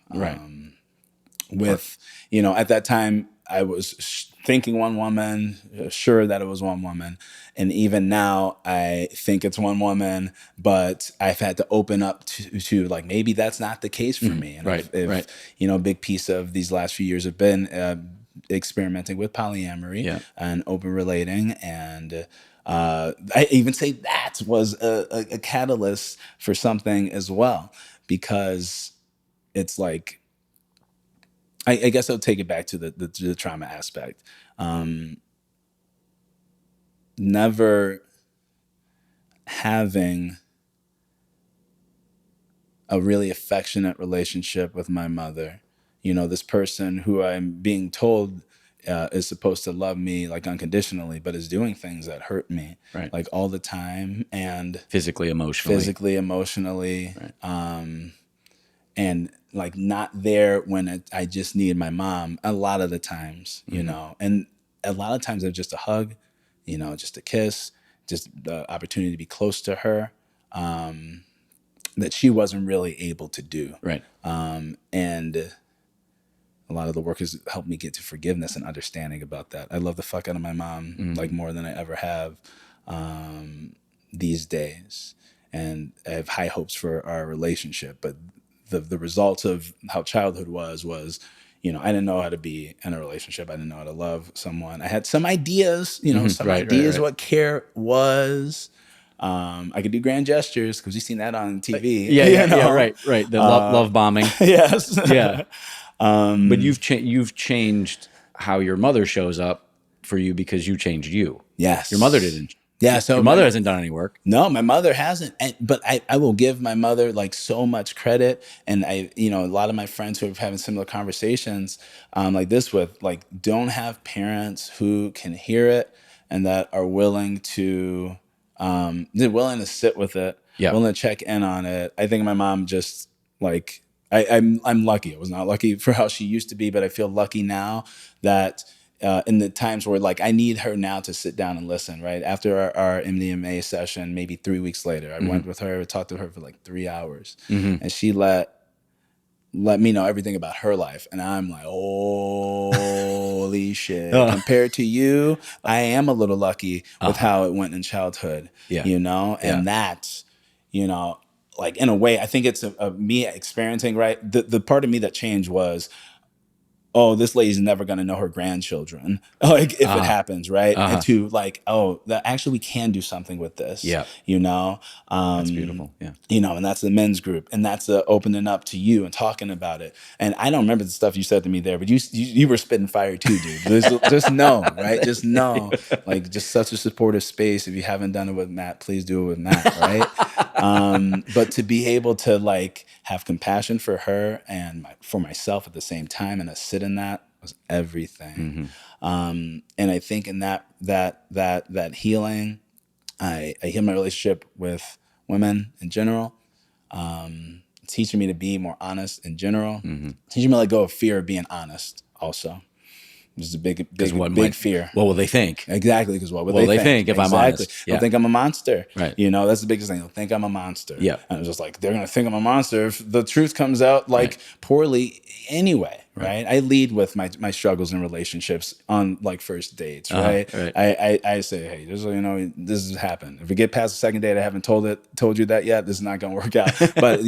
With, you know, at that time I was thinking one woman, sure that it was one woman. And even now I think it's one woman, but I've had to open up to like, maybe that's not the case for me. And if you know, a big piece of these last few years have been experimenting with polyamory and open relating. And I even say that was a catalyst for something as well, because it's like, I guess I'll take it back to the trauma aspect. Never having a really affectionate relationship with my mother, this person who I'm being told is supposed to love me like unconditionally, but is doing things that hurt me Right. like all the time, and Physically, emotionally. Right. And like not there when I just need my mom a lot of the times, and a lot of times it's just a hug, just a kiss, just the opportunity to be close to her, that she wasn't really able to do. Right. And a lot of the work has helped me get to forgiveness and understanding about that. I love the fuck out of my mom, like more than I ever have these days. And I have high hopes for our relationship. But the results of how childhood was, I didn't know how to be in a relationship. I didn't know how to love someone. I had some ideas, some ideas what care was. I could do grand gestures because you've seen that on TV. Yeah, right. The love bombing. Yes. Yeah. But you've changed how your mother shows up for you because you changed you. Yes. Your mother didn't. Yeah. So your mother hasn't done any work. No, my mother hasn't. But I will give my mother like so much credit. And a lot of my friends who are having similar conversations like this with, like, don't have parents who can hear it and that are willing to, they're willing to sit with it, willing to check in on it. I think my mom just like, I'm lucky. I was not lucky for how she used to be, but I feel lucky now that in the times where like I need her now to sit down and listen, right? After our MDMA session, maybe 3 weeks later, I went with her, talked to her for like 3 hours, and she let me know everything about her life. And I'm like, holy shit. Compared to you, I am a little lucky with how it went in childhood, and that's, like in a way, I think it's a me experiencing, right? The part of me that changed was, oh, this lady's never going to know her grandchildren, like if it happens, right? And to like, oh, that actually we can do something with this, that's beautiful, and that's the men's group, and that's the opening up to you and talking about it. And I don't remember the stuff you said to me there, but you were spitting fire too, dude. Just know, right? Just know, like, just such a supportive space. If you haven't done it with Matt, please do it with Matt, right? But to be able to like have compassion for her and for myself at the same time, and to sit in that was everything. And I think in that healing, I heal my relationship with women in general, teaching me to be more honest in general, teaching me to let go of fear of being honest also. This is a big fear. What will they think? Exactly, because what will they think if I'm honest? They'll think I'm a monster. Right. That's the biggest thing. They'll think I'm a monster. Yeah. And it's just like, they're going to think I'm a monster if the truth comes out like poorly anyway, right? I lead with my struggles in relationships on like first dates, right? I say, hey, just so you know, this has happened. If we get past the second date, I haven't told you that yet, this is not going to work out. But,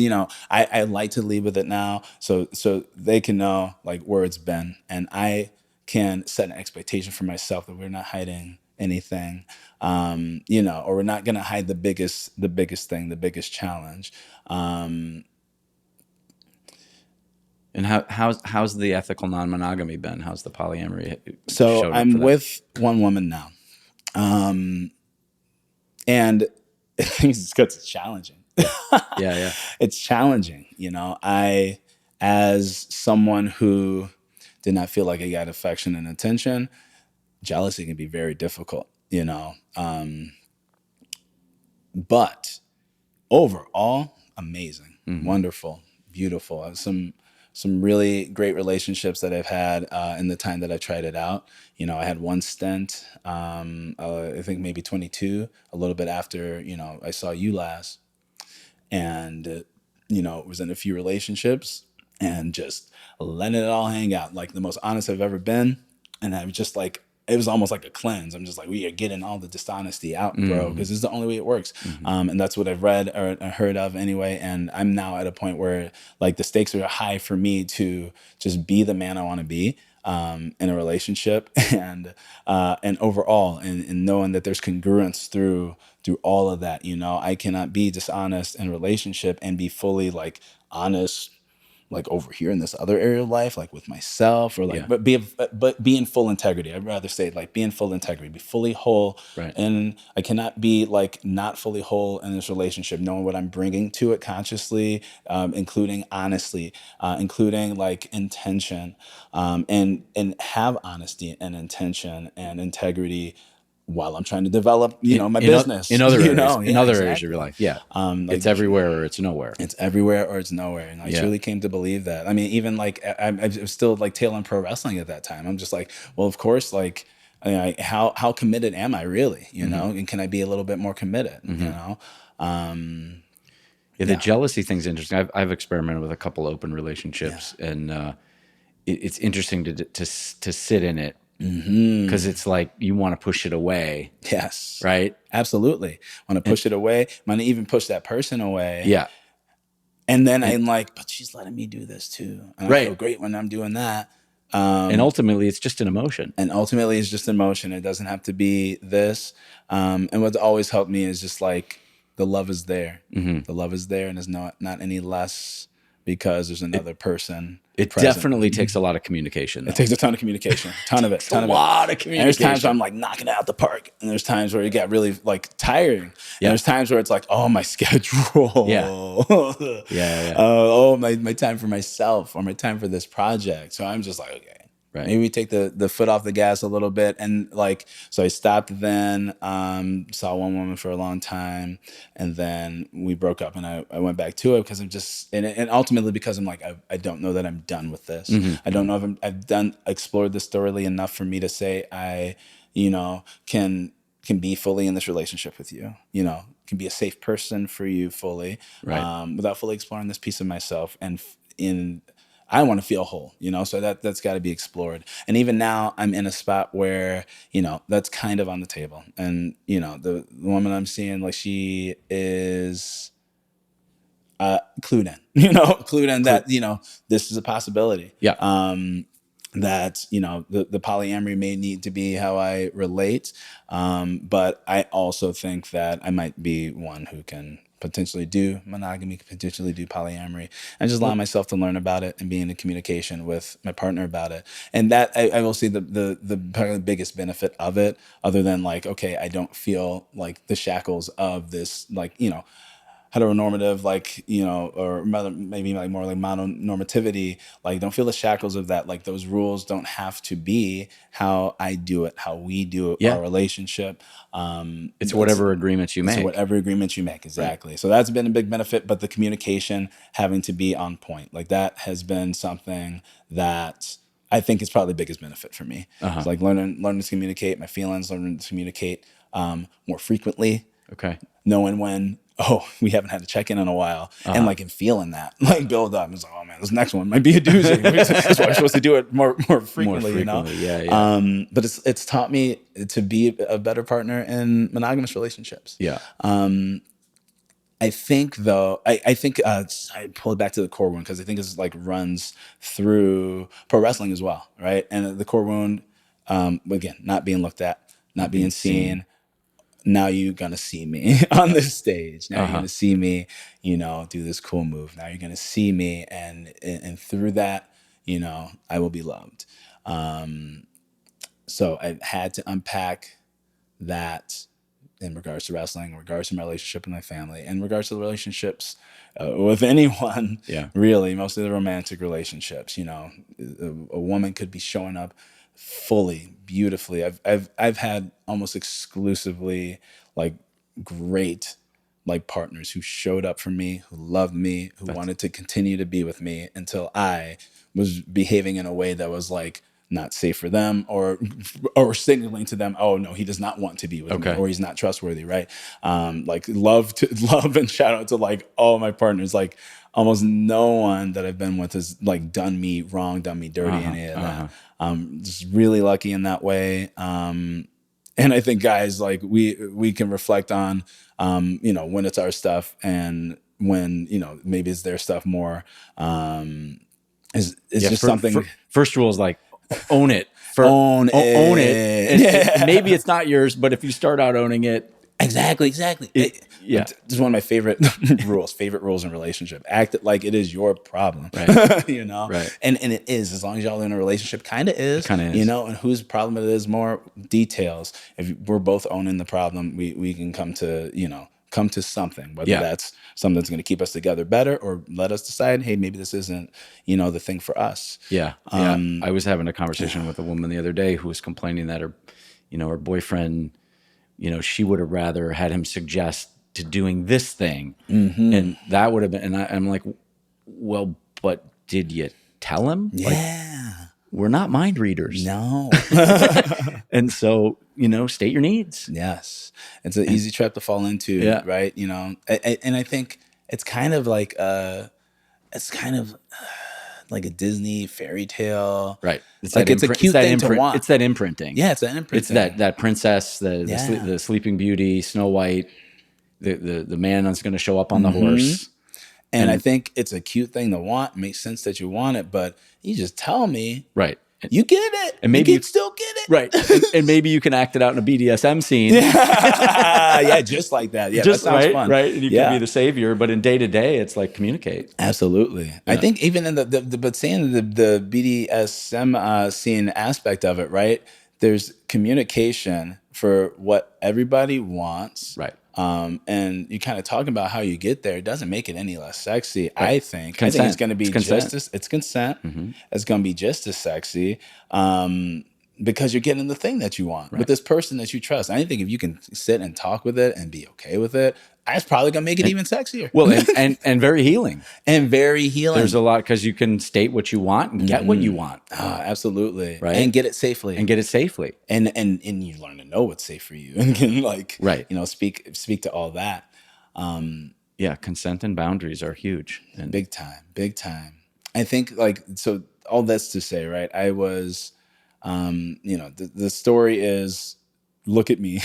I like to lead with it now so they can know like where it's been. And I can set an expectation for myself that we're not hiding anything, or we're not going to hide the biggest thing, the biggest challenge. And how's the ethical non-monogamy been? How's the polyamory? So I'm with one woman now, and it's challenging. Yeah. It's challenging. I, as someone who did not feel like I got affection and attention, jealousy can be very difficult, but overall, amazing, wonderful, beautiful. I have some really great relationships that I've had in the time that I tried it out. I had one stint, I think maybe 22, a little bit after, I saw you last, and, was in a few relationships and just letting it all hang out, like the most honest I've ever been. And I was just like, it was almost like a cleanse. I'm just like, we are getting all the dishonesty out, bro, because this is the only way it works. And that's what I've read or heard of anyway. And I'm now at a point where like the stakes are high for me to just be the man I want to be in a relationship, and overall, and knowing that there's congruence through all of that. I cannot be dishonest in a relationship and be fully like honest like over here in this other area of life, like with myself, or like, Yeah. but be in full integrity. I'd rather say like be in full integrity, be fully whole. Right. And I cannot be like not fully whole in this relationship, knowing what I'm bringing to it consciously, including honestly, including like intention, and have honesty and intention and integrity while I'm trying to develop, my business. In other areas, Yeah, in other areas exactly. of your life. Yeah. Like, It's everywhere or it's nowhere. it's everywhere or it's nowhere. And I truly came to believe that. I mean, even like I was still like tailing pro wrestling at that time. I'm just like, well, of course, like, how committed am I really? And can I be a little bit more committed? The jealousy thing's interesting. I've experimented with a couple open relationships, and it's interesting to sit in it. Because it's like you want to push it away. Yes. Right? Absolutely. Want to push it away. Want to even push that person away. Yeah. And then I'm like, but she's letting me do this too. And I feel great when I'm doing that. And ultimately, it's just an emotion. It's just emotion. It doesn't have to be this. And what's always helped me is just like the love is there. The love is there, and is not any less because there's another person. It present. Definitely takes a lot of communication, though. It takes a ton of communication, ton of it. A lot of communication. And there's times where I'm like knocking it out the park, and there's times where it got really like tiring. And there's times where it's like, oh, my schedule. Oh, my time for myself, or my time for this project. So I'm just like, okay. Right. Maybe we take the foot off the gas a little bit. And like, so I stopped then, saw one woman for a long time, and then we broke up, and I went back to it because I'm just, and ultimately because I'm like, I don't know that I'm done with this. I don't know if I've explored this thoroughly enough for me to say I, can be fully in this relationship with you, can be a safe person for you fully, without fully exploring this piece of myself. And I want to feel whole, so that's got to be explored. And even now I'm in a spot where, that's kind of on the table. And, the woman I'm seeing, like, she is clued in, that, this is a possibility. Yeah. That, the polyamory may need to be how I relate. But I also think that I might be one who can potentially do monogamy, potentially do polyamory, and just allow myself to learn about it and be in communication with my partner about it. And that I will see the probably the biggest benefit of it, other than like, okay, I don't feel like the shackles of this, like, heteronormative, like, or maybe like more like mononormativity, like, don't feel the shackles of that. Like, those rules don't have to be how I do it, how we do it, our relationship. It's whatever agreements you make. It's whatever agreements you make, exactly. Right. So that's been a big benefit, but the communication having to be on point, like, that has been something that I think is probably the biggest benefit for me. It's like learning to communicate my feelings, learning to communicate more frequently. Okay. Knowing when, we haven't had a check-in in a while, and like, and feeling that like build up. It's like, oh man, this next one might be a doozy. That's why we're supposed to do it more frequently, Yeah. But it's taught me to be a better partner in monogamous relationships. Yeah. I think though, I think I pull it back to the core wound, because I think it's like runs through pro wrestling as well, right? And the core wound, again, not being looked at, not being seen. Now you're going to see me on this stage. Now you're going to see me, do this cool move. Now you're going to see me. And through that, I will be loved. So I had to unpack that in regards to wrestling, in regards to my relationship with my family, in regards to the relationships with anyone, really, mostly the romantic relationships. A woman could be showing up fully, beautifully. I've had almost exclusively like great like partners who showed up for me, who loved me, who wanted to continue to be with me until I was behaving in a way that was like not safe for them, or signaling to them, oh no, he does not want to be with me, or he's not trustworthy, right? Like love and shout out to like all my partners. Like, almost no one that I've been with has like done me wrong, done me dirty, any of that. Just really lucky in that way. And I think, guys, like we can reflect on, when it's our stuff, and when, maybe it's their stuff more. It's just something. First rule is like, own it. Own it. Own it. And maybe it's not yours, but if you start out owning it, Exactly. Yeah. This is one of my favorite rules in relationship. Act it like it is your problem, Right. you know? Right. And it is, as long as y'all in a relationship, kind of is, kinda is. you know, and whose problem it is, more details. If we're both owning the problem, we can come to something, whether Yeah. that's something that's going to keep us together better or let us decide, hey, maybe this isn't, the thing for us. Yeah. I was having a conversation with a woman the other day who was complaining that her boyfriend, she would have rather had him suggest to doing this thing. And that would have been, and I'm like, well, but did you tell him? Like, Yeah. we're not mind readers. No. And so, state your needs. Yes. It's an easy trap to fall into, Yeah. right? And I think it's kind of like like a Disney fairy tale. Right. It's like it's a cute thing to want. It's that imprinting. Yeah, it's that imprinting. It's that princess, the Sleeping Beauty, Snow White, the man that's going to show up on the horse. And I think it's a cute thing to want. It makes sense that you want it, but you just tell me. Right. You get it. And maybe you can still get it. Right. and maybe you can act it out in a BDSM scene. Yeah, just like that. Yeah, just that sounds right, fun. Right. And you can be the savior, but in day to day, it's like communicate. Absolutely. Yeah. I think even in but saying the BDSM scene aspect of it, right? There's communication for what everybody wants. Right. And you kind of talking about how you get there. It doesn't make it any less sexy. Right. I think consent. it's going to be it's consent. Mm-hmm. It's going to be just as sexy. Because you're getting the thing that you want with this person that you trust. I think if you can sit and talk with it and be okay with it, that's probably gonna make it even sexier. Well, and very healing. And very healing. There's a lot because you can state what you want and get what you want. Absolutely. Right. And get it safely. And you learn to know what's safe for you and can speak to all that. Consent and boundaries are huge. And big time. I think so all that's to say, right? I was the story is look at me.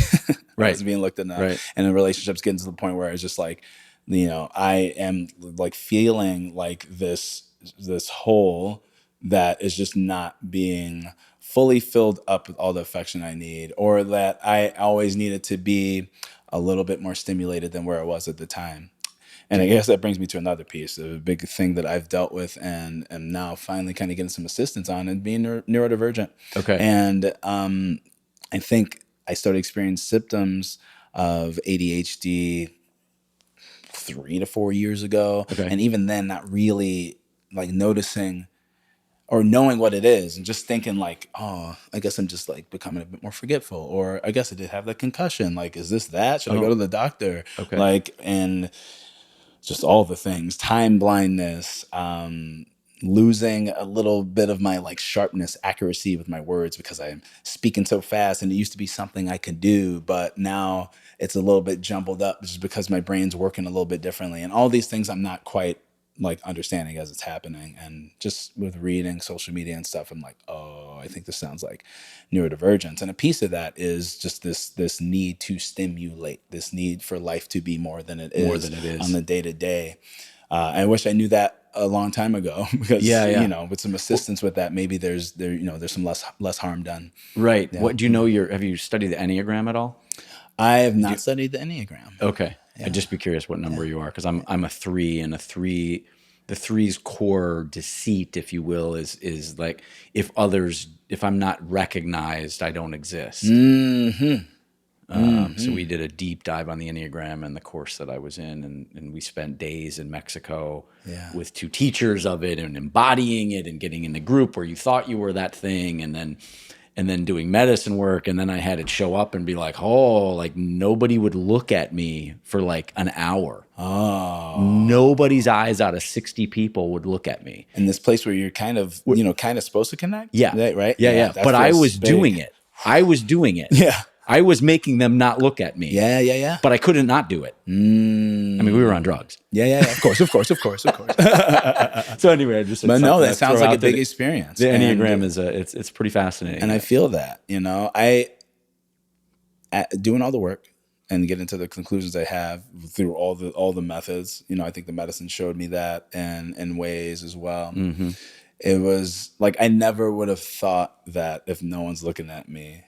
Right. I was being looked at now. Right. And the relationship's getting to the point where I was just like, I am like feeling like this hole that is just not being fully filled up with all the affection I need, or that I always needed to be a little bit more stimulated than where I was at the time. And I guess that brings me to another piece, a big thing that I've dealt with and am now finally kind of getting some assistance on, and being neurodivergent. Okay. And I think I started experiencing symptoms of ADHD 3 to 4 years ago. Okay. And even then, not really like noticing or knowing what it is, and just thinking like, oh, I guess I'm just like becoming a bit more forgetful, or I guess I did have that concussion. Like, is this that? Should I go to the doctor? Okay. And just all the things, time blindness, losing a little bit of my like sharpness, accuracy with my words because I'm speaking so fast, and it used to be something I could do, but now it's a little bit jumbled up just because my brain's working a little bit differently. And all these things I'm not quite like understanding as it's happening. And just with reading social media and stuff, I'm like, oh, I think this sounds like neurodivergence. And a piece of that is just this need to stimulate, this need for life to be more than it is on the day to day. I wish I knew that a long time ago, because with some assistance with that, maybe there's some less harm done. Right. Yeah. What do you know? Have you studied the Enneagram at all? I have not studied the Enneagram. Okay. Yeah. I'd just be curious what number you are, because I'm a 3, and the 3's core deceit, if you will, is like if I'm not recognized, I don't exist. Mm-hmm. So we did a deep dive on the Enneagram and the course that I was in, and we spent days in Mexico with 2 teachers of it, and embodying it and getting in the group where you thought you were that thing, and then doing medicine work. And then I had it show up and be like, oh, like nobody would look at me for like an hour. Oh, nobody's eyes out of 60 people would look at me. In this place where you're kind of supposed to connect. Yeah. Right. Yeah. But I was doing it. Yeah. I was making them not look at me. Yeah. But I couldn't not do it. I mean, we were on drugs. Yeah. Of course. So anyway, that sounds like a big experience. The Enneagram is it's pretty fascinating. And I feel that, doing all the work and getting to the conclusions I have through all the methods. I think the medicine showed me that, and in ways as well. Mm-hmm. It was like I never would have thought that if no one's looking at me,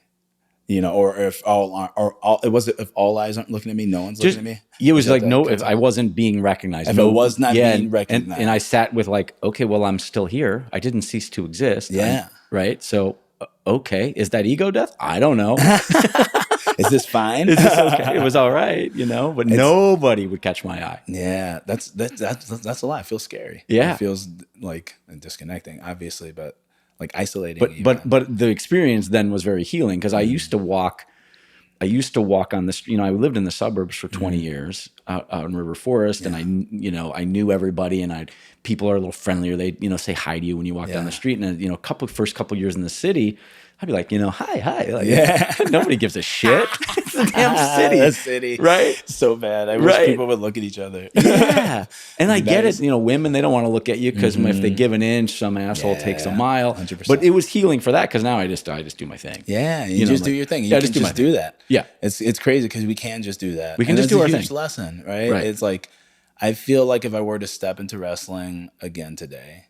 or if if all eyes aren't looking at me, no one's Just, looking at me. it was Is that like, the no, if concept? I wasn't being recognized. If no, it was not being recognized. And I sat with like, okay, well, I'm still here. I didn't cease to exist. Yeah. Right. So, okay. Is that ego death? I don't know. Is this fine? Is this okay? It was all right, but nobody would catch my eye. Yeah. That's a lot. It feels scary. Yeah. It feels like disconnecting, obviously, but like isolating. But the experience then was very healing, because I used to walk on this, I lived in the suburbs for 20 years out in River Forest, and I knew everybody, and people are a little friendlier. They, say hi to you when you walk down the street. And, first couple years in the city, I'd be like, hi. Like, nobody gives a shit. It's the damn city. The city. Right? So bad. I wish people would look at each other. Yeah. And I get it. Women, they don't want to look at you because if they give an inch, some asshole takes a mile. 100%. But it was healing for that, because now I just do my thing. Yeah. You just do your thing. You can just do that. Yeah. It's crazy because we can just do that. We can just do our thing. It's a huge lesson, right? It's like, I feel like if I were to step into wrestling again today,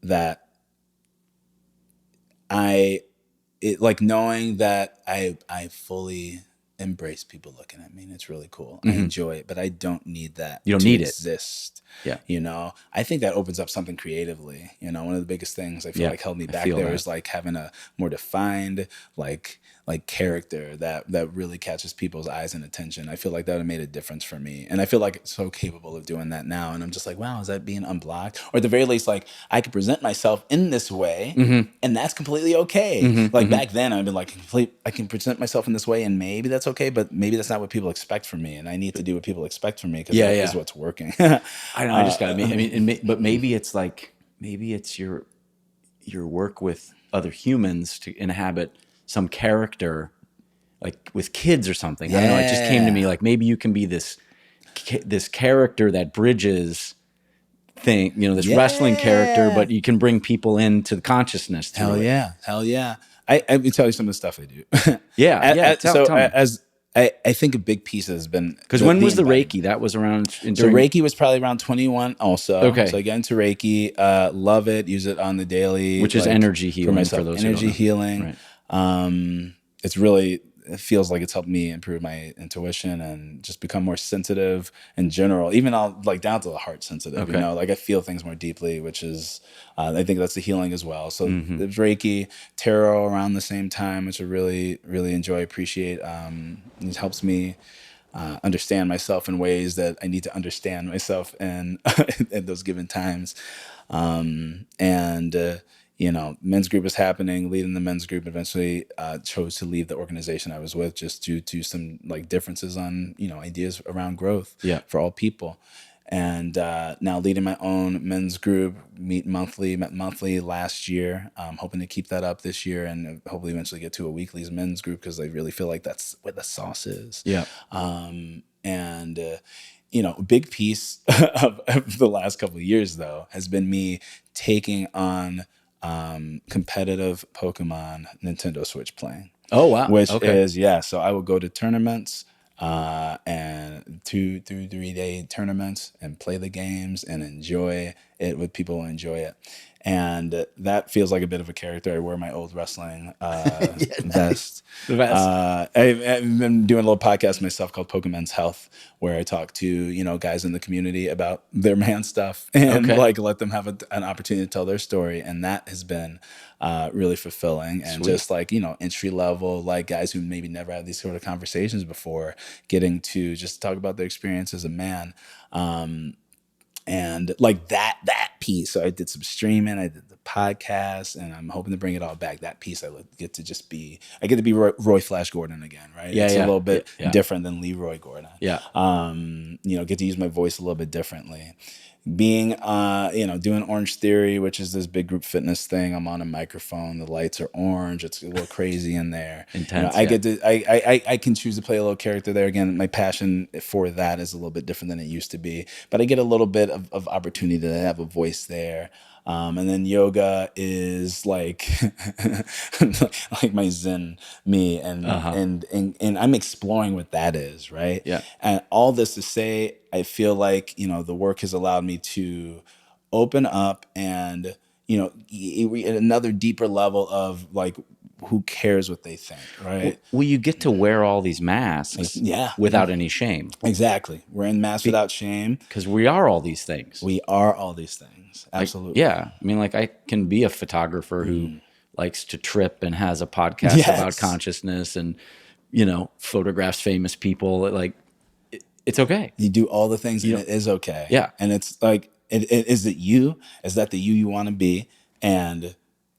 that like knowing that I fully embrace people looking at me, and it's really cool. I enjoy it, but I don't need that. You don't to need exist. Yeah. I think that opens up something creatively. One of the biggest things I feel like held me back there is like having a more defined like character that really catches people's eyes and attention. I feel like that would have made a difference for me, and I feel like so capable of doing that now. And I'm just like, wow, is that being unblocked? Or at the very least, like, I could present myself in this way, and that's completely okay. Like back then, I'd been like, I can present myself in this way, and maybe that's okay, but maybe that's not what people expect from me, and I need to do what people expect from me, because that is what's working. I know. I just got to. But maybe it's like, it's your work with other humans to inhabit some character, like with kids or something. I don't know. It just came to me like, maybe you can be this character that bridges thing, this wrestling character, but you can bring people into the consciousness. Hell yeah. I will tell you some of the stuff I do. Tell me. I think a big piece has been, because when was the Reiki? That was around. So Reiki was probably around 21 also. Okay. So I get into Reiki, love it, use it on the daily. Which is energy healing for those energy who don't know. healing. Right. It feels like it's helped me improve my intuition and just become more sensitive in general, even all like down to the heart sensitive. Okay. Like I feel things more deeply, which is, I think that's the healing as well. So there's Reiki, tarot around the same time, which I really, really enjoy, appreciate. It helps me understand myself in ways that I need to understand myself in at those given times. Men's group was happening, leading the men's group. Eventually chose to leave the organization I was with just due to some like differences on, ideas around growth for all people. And now leading my own men's group, met monthly last year. Hoping to keep that up this year, and hopefully eventually get to a weekly men's group, because I really feel like that's what the sauce is. Yeah. A big piece of the last couple of years, though, has been me taking on competitive Pokemon Nintendo Switch playing. Oh, wow. Which is, so I would go to tournaments and 2 through 3 day tournaments and play the games and enjoy it with people who enjoy it. And that feels like a bit of a character. I wear my old wrestling vest. The vest. I've been doing a little podcast myself called Pokemon's Health, where I talk to guys in the community about their man stuff and like let them have an opportunity to tell their story. And that has been really fulfilling. And just like entry level, like guys who maybe never had these sort of conversations before, getting to just talk about their experience as a man. And like that piece. So I did some streaming, I did the podcast, and I'm hoping to bring it all back. That piece, I get to be Roy Flash Gordon again, right? Yeah, it's a little bit different than LeRoy Gordon. Yeah. Get to use my voice a little bit differently. Being, doing Orange Theory, which is this big group fitness thing. I'm on a microphone. The lights are orange. It's a little crazy in there. Intense. I can choose to play a little character there. Again, my passion for that is a little bit different than it used to be. But I get a little bit of opportunity to have a voice there. And then yoga is like like my Zen me, and I'm exploring what that is, right? Yeah. And all this to say, I feel like the work has allowed me to open up and another deeper level of like who cares what they think, right? Well, you get to wear all these masks without any shame. Exactly. We're in masks without shame. Because we are all these things. We are all these things. Absolutely. I mean, like, I can be a photographer who likes to trip and has a podcast about consciousness and, photographs famous people. Like, it's okay. You do all the things and it is okay. Yeah. And it's like, is it you? Is that the you want to be? And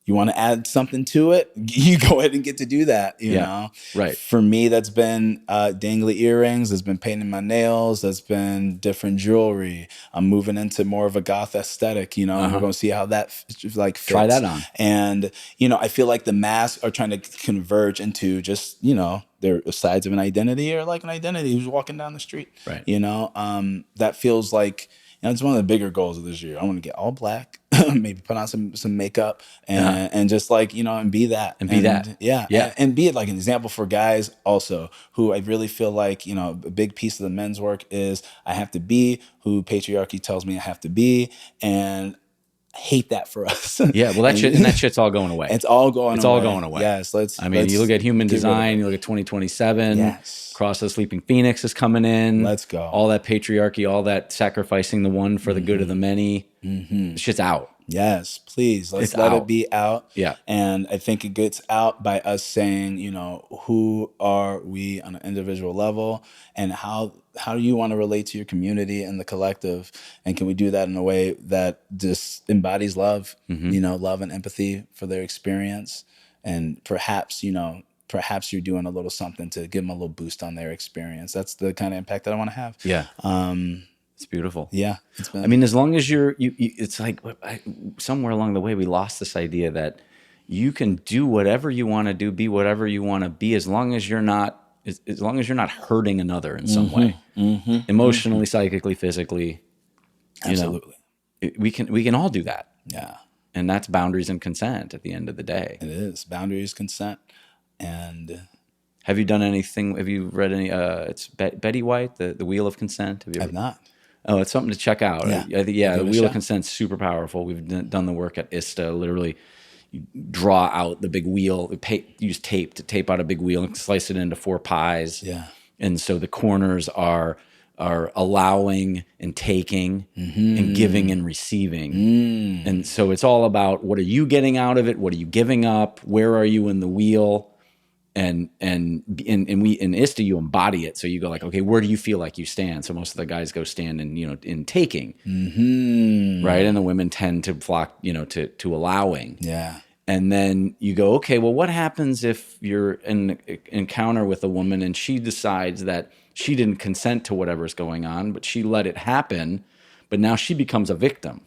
you want to add something to it, you go ahead and get to do that, you know? Right. For me, that's been dangly earrings. That's been painting my nails. That's been different jewelry. I'm moving into more of a goth aesthetic, and we're going to see how that fits. Try that on. And, I feel like the masks are trying to converge into just, they're sides of an identity or like an identity who's walking down the street. Right. That feels like, it's one of the bigger goals of this year. I want to get all black, maybe put on some makeup and just like, and be that. And be that. Yeah. Yeah. And be it like an example for guys also who I really feel like, a big piece of the men's work is I have to be who patriarchy tells me I have to be. And I hate that for us. Yeah, well, that shit's all going away. It's all going away. Yes, you look at human design, you look at 2027. Yes. Cross of the Sleeping Phoenix is coming in. Let's go. All that patriarchy, all that sacrificing the one for the good of the many. Shit's out. Yes, please. Let it be out. Yeah. And I think it gets out by us saying, who are we on an individual level and how do you want to relate to your community and the collective? And can we do that in a way that just embodies love, love and empathy for their experience? And perhaps you're doing a little something to give them a little boost on their experience. That's the kind of impact that I want to have. Yeah. It's beautiful. Yeah. As long as it's like somewhere along the way, we lost this idea that you can do whatever you want to do, be whatever you want to be, as long as you're not hurting another in some way, emotionally, psychically, physically. Absolutely. We can all do that. Yeah. And that's boundaries and consent at the end of the day. It is boundaries, consent. And have you done anything? Have you read any? It's Betty White, the Wheel of Consent. Have you ever? I've not. Oh, it's something to check out. Yeah. I think the Wheel of Consent's super powerful. We've done the work at ISTA. Literally, you draw out the big wheel. Use tape to tape out a big wheel and slice it into 4 pies. Yeah. And so the corners are allowing and taking and giving and receiving. And so it's all about what are you getting out of it? What are you giving up? Where are you in the wheel? And we in ISTA you embody it. So you go like, okay, where do you feel like you stand? So most of the guys go stand in taking, right? And the women tend to flock, to allowing. Yeah. And then you go, okay, well, what happens if you're in an encounter with a woman and she decides that she didn't consent to whatever's going on, but she let it happen, but now she becomes a victim?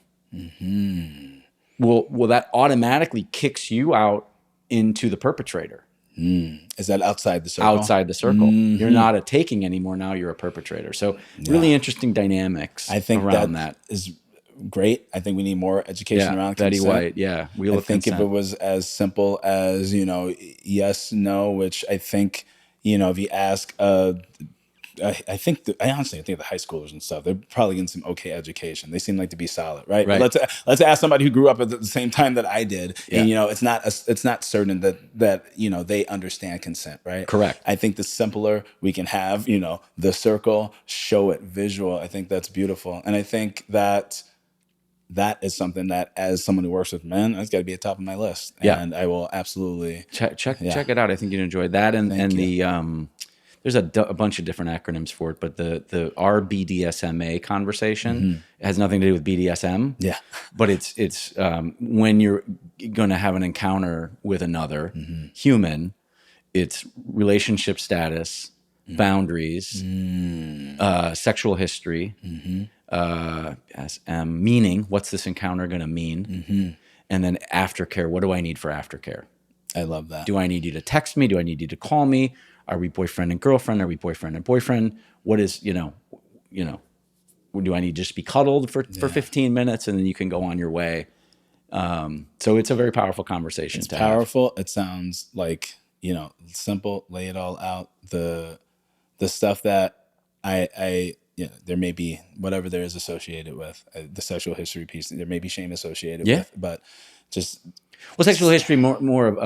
Well, that automatically kicks you out into the perpetrator. Is that outside the circle? Outside the circle. You're not a taking anymore. Now you're a perpetrator. So really interesting dynamics around that. Is great. I think we need more education around Betty consent. White. Yeah. I think if it was as simple as, yes, no, which I think, if you ask I honestly think the high schoolers and stuff, they're probably getting some okay education. They seem like to be solid, right? But let's ask somebody who grew up at the same time that I did, and it's not certain that they understand consent, right? Correct. I think the simpler we can have, the circle, show it visual. I think that's beautiful, and I think that is something that, as someone who works with men, that's got to be at the top of my list. And I will absolutely check it out. I think you'd enjoy that, and there's a bunch of different acronyms for it, but the RBDSMA conversation has nothing to do with BDSM. Yeah. But it's when you're going to have an encounter with another human, it's relationship status, boundaries, sexual history, meaning, what's this encounter going to mean? And then aftercare, what do I need for aftercare? I love that. Do I need you to text me? Do I need you to call me? Are we boyfriend and girlfriend? Are we boyfriend and boyfriend? What is, do I need to just be cuddled for 15 minutes and then you can go on your way? So it's a very powerful conversation. It's powerful. It sounds like, simple, lay it all out. The stuff that there may be whatever there is associated with the sexual history piece. There may be shame associated with, but just Well, sexual history more of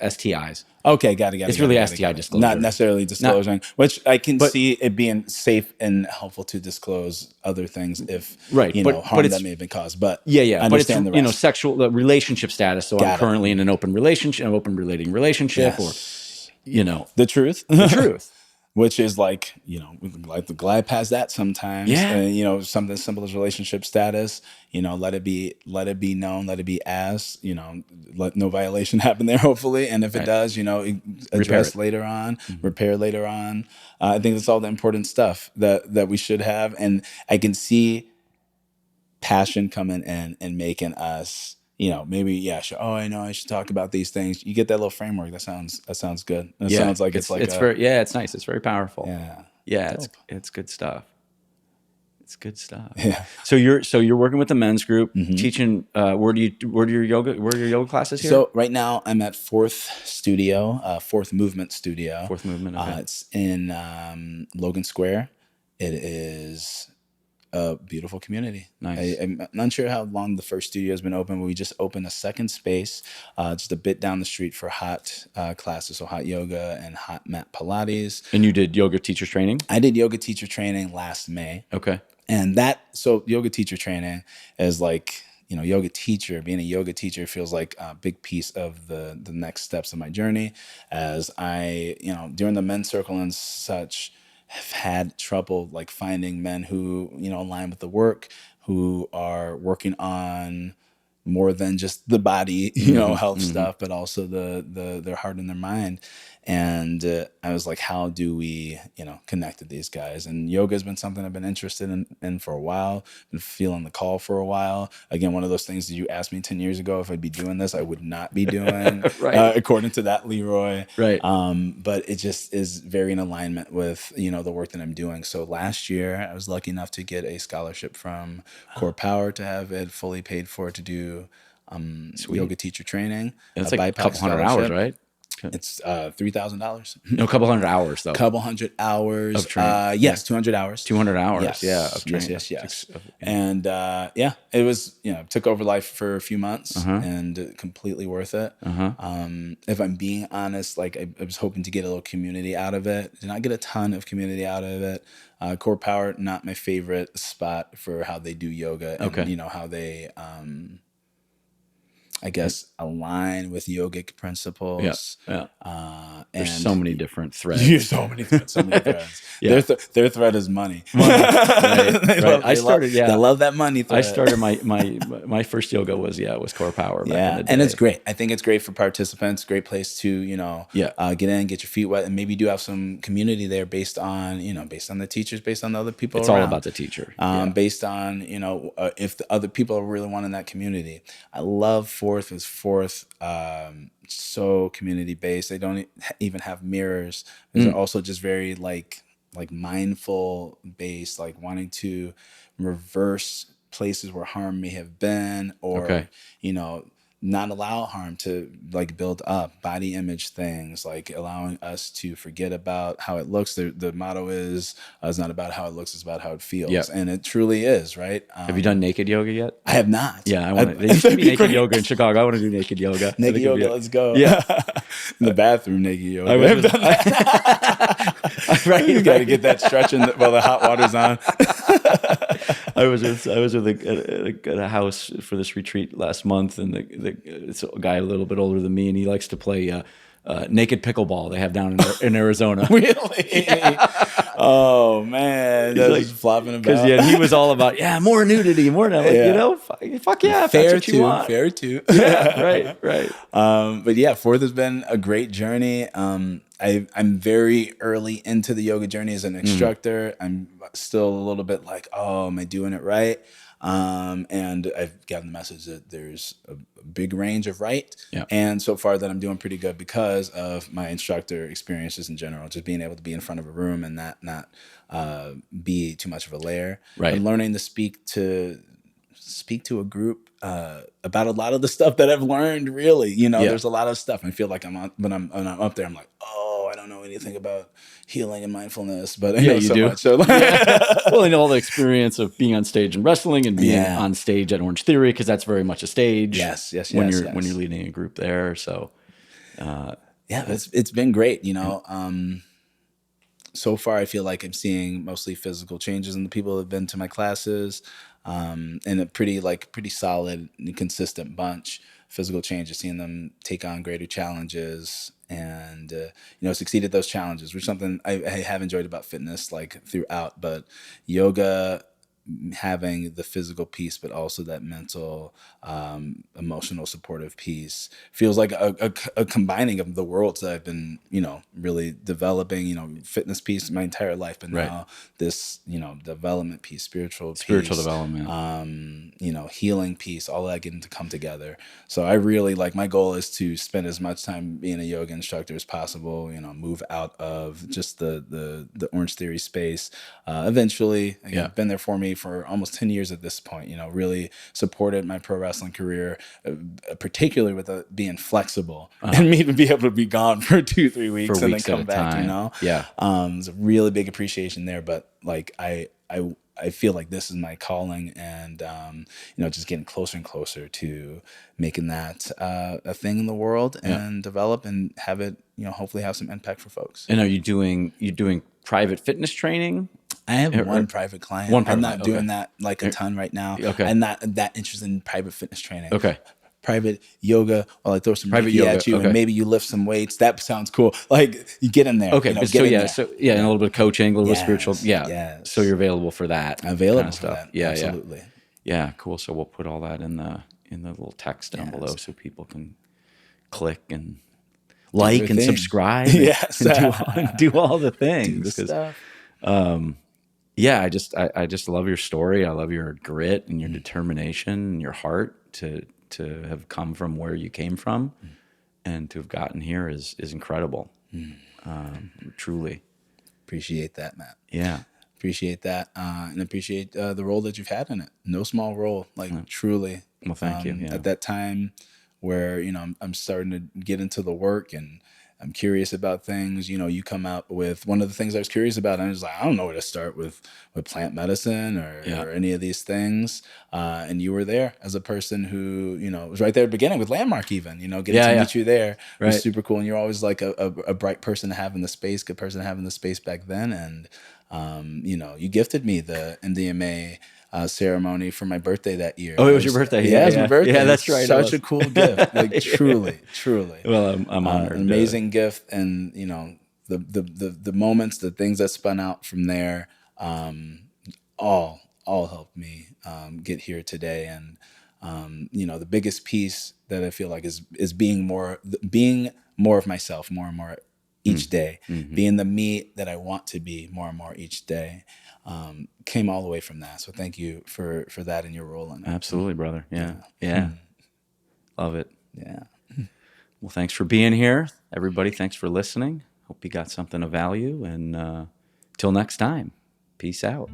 STIs. Okay, got it. It's really STI disclosure. Not necessarily disclosing, which I can see it being safe and helpful to disclose other things if harm that may have been caused. But I understand but it's, sexual relationship status. So I'm currently in an open relationship, an open relating relationship, or the truth. The truth. Which is like the glide past that sometimes. Yeah. Something as simple as relationship status. Let it be known, let it be asked. Let no violation happen there. Hopefully, and if it does, address later on, repair later on. I think that's all the important stuff that we should have, and I can see passion coming in and making us. Maybe sure. Oh, I know I should talk about these things. You get that little framework. That sounds good. It sounds like it's very it's nice. It's very powerful. Yeah. It's good stuff. It's good stuff. Yeah. So you're working with the men's group, teaching. Where are your yoga classes here? So right now I'm at Fourth Movement Studio. Fourth Movement. Okay. It's in Logan Square. It is a beautiful community. Nice. I'm not sure how long the first studio has been open, but we just opened a second space just a bit down the street for hot classes, so hot yoga and hot mat Pilates. And you did yoga teacher training? I did yoga teacher training last May. Okay. And yoga teacher training is like, yoga teacher, being a yoga teacher feels like a big piece of the next steps of my journey, as I, during the men's circle and such, have had trouble like finding men who align with the work, who are working on more than just the body health stuff, but also their heart and their mind. And I was like, how do we connect with these guys? And yoga has been something I've been interested in for a while, been feeling the call for a while. Again, one of those things that you asked me 10 years ago if I'd be doing this, I would not be doing according to that LeRoy. Right. But it just is very in alignment with the work that I'm doing. So last year I was lucky enough to get a scholarship from Core Power to have it fully paid for to do yoga teacher training. It's like a couple hundred hours, right? It's $3,000. No, a couple hundred hours though. Couple hundred hours of training. Yes, 200 hours. 200 hours. Yes. Of training. Yes. And it was took over life for a few months and completely worth it. If I'm being honest, like I was hoping to get a little community out of it. Did not get a ton of community out of it. Core Power, not my favorite spot for how they do yoga and how they I guess align with yogic principles. There's so many different threads. There's so many threads. Their thread is money. Right. They love that money thread. I started my first yoga was Core Power. And it's great. I think it's great for participants. Great place to get in, get your feet wet, and maybe do have some community there based on the teachers, based on the other people. It's around. all about the teacher. Based on if the other people are really wanting that community. I love Fourth so community based. They don't even have mirrors. They're also just very like mindful based, like wanting to reverse places where harm may have been, or not allow harm to like build up. Body image things, like allowing us to forget about how it looks. The motto is it's not about how it looks, it's about how it feels. And it truly is, right? Have you done naked yoga yet? I have not. Yeah, I want to. There used to be naked yoga in Chicago. I want to do naked yoga. Naked yoga, let's go. Yeah. In the bathroom, naked yoga. I would have done that. Right, you got to get that stretching while the hot water's on. I was at a house for this retreat last month, and it's a guy a little bit older than me, and he likes to play naked pickleball they have down in Arizona. Really? Yeah. Oh man, that's like, flopping about. Because he was all about more nudity, more. And I'm like, fuck yeah, if that's what you want. Fair too. Yeah, right. But Fourth has been a great journey. I'm very early into the yoga journey as an instructor. I'm still a little bit like, oh, am I doing it right? And I've gotten the message that there's a big range of right. Yeah. And so far that I'm doing pretty good because of my instructor experiences in general, just being able to be in front of a room and not be too much of a layer. Right. And learning to speak to a group about a lot of the stuff that I've learned, really. There's a lot of stuff. I feel like when I'm up there, I'm like, oh, I don't know anything about healing and mindfulness, but I Yeah, know you so do. much. So Well, I know all the experience of being on stage and wrestling and being Yeah. on stage at Orange Theory, because that's very much a stage. Yes, yes, When yes, you're when yes. you're leading a group there, so Yeah, it's been great. So far, I feel like I'm seeing mostly physical changes in the people that have been to my classes, and a pretty solid and consistent bunch. Physical changes, seeing them take on greater challenges and succeed at those challenges, which is something I have enjoyed about fitness like throughout. But yoga, having the physical piece, but also that mental, emotional, supportive piece feels like a combining of the worlds that I've been, really developing, fitness piece my entire life, but Right. now this, development piece, spiritual spiritual piece, development. healing piece, all that getting to come together. So I really my goal is to spend as much time being a yoga instructor as possible, move out of just the Orange Theory space. Eventually, again, been there for me for almost 10 years at this point, really supported my pro wrestling career, particularly with being flexible and me to be able to be gone for 2-3 weeks and then come back, Yeah. It's a really big appreciation there, but I feel like this is my calling, and just getting closer and closer to making that a thing in the world and develop and have it, hopefully have some impact for folks. And are you doing private fitness training? I have one private client. I'm not doing that like a ton right now. Okay. I'm not that interested in private fitness training. Okay. Private yoga, or throw some Private Reiki yoga, at you, okay. and maybe you lift some weights. That sounds cool. Like, you get in there. Okay. Get So in yeah. there. So yeah, and a little bit of coaching, a little bit of spiritual. Yeah. Yes. So you're available for that. I'm available kind of for stuff. that. Yeah. Absolutely. Yeah. Cool. So we'll put all that in the little text down below, so people can click and like and subscribe. Yes. And do all the things. Do stuff. Yeah, I just love your story. I love your grit and your determination and your heart to have come from where you came from, and to have gotten here is incredible. Truly Appreciate that, Matt. Yeah. Appreciate that, and appreciate the role that you've had in it. No small role, truly. Well, thank you. Yeah. At that time where I'm starting to get into the work and I'm curious about things, you come out with one of the things I was curious about, and I was like, I don't know where to start with plant medicine or any of these things. And you were there as a person who, was right there at the beginning with Landmark even, getting to meet you there was super cool. And you're always like a bright person to have in the space, good person to have in the space back then. And, you gifted me the MDMA ceremony for my birthday that year. Oh, it was your birthday. Yeah, it was my birthday. Yeah, that's right. Such a cool gift. Like, truly. Well, I'm honored. An amazing gift, and the moments, the things that spun out from there, all helped me get here today. And the biggest piece that I feel like is being more of myself, more and more each day, being the me that I want to be more and more each day. Came all the way from that. So thank you for that in your role in it. Absolutely, brother. Yeah. Love it. Yeah. Well, thanks for being here, everybody. Thanks for listening. Hope you got something of value, and till next time, peace out.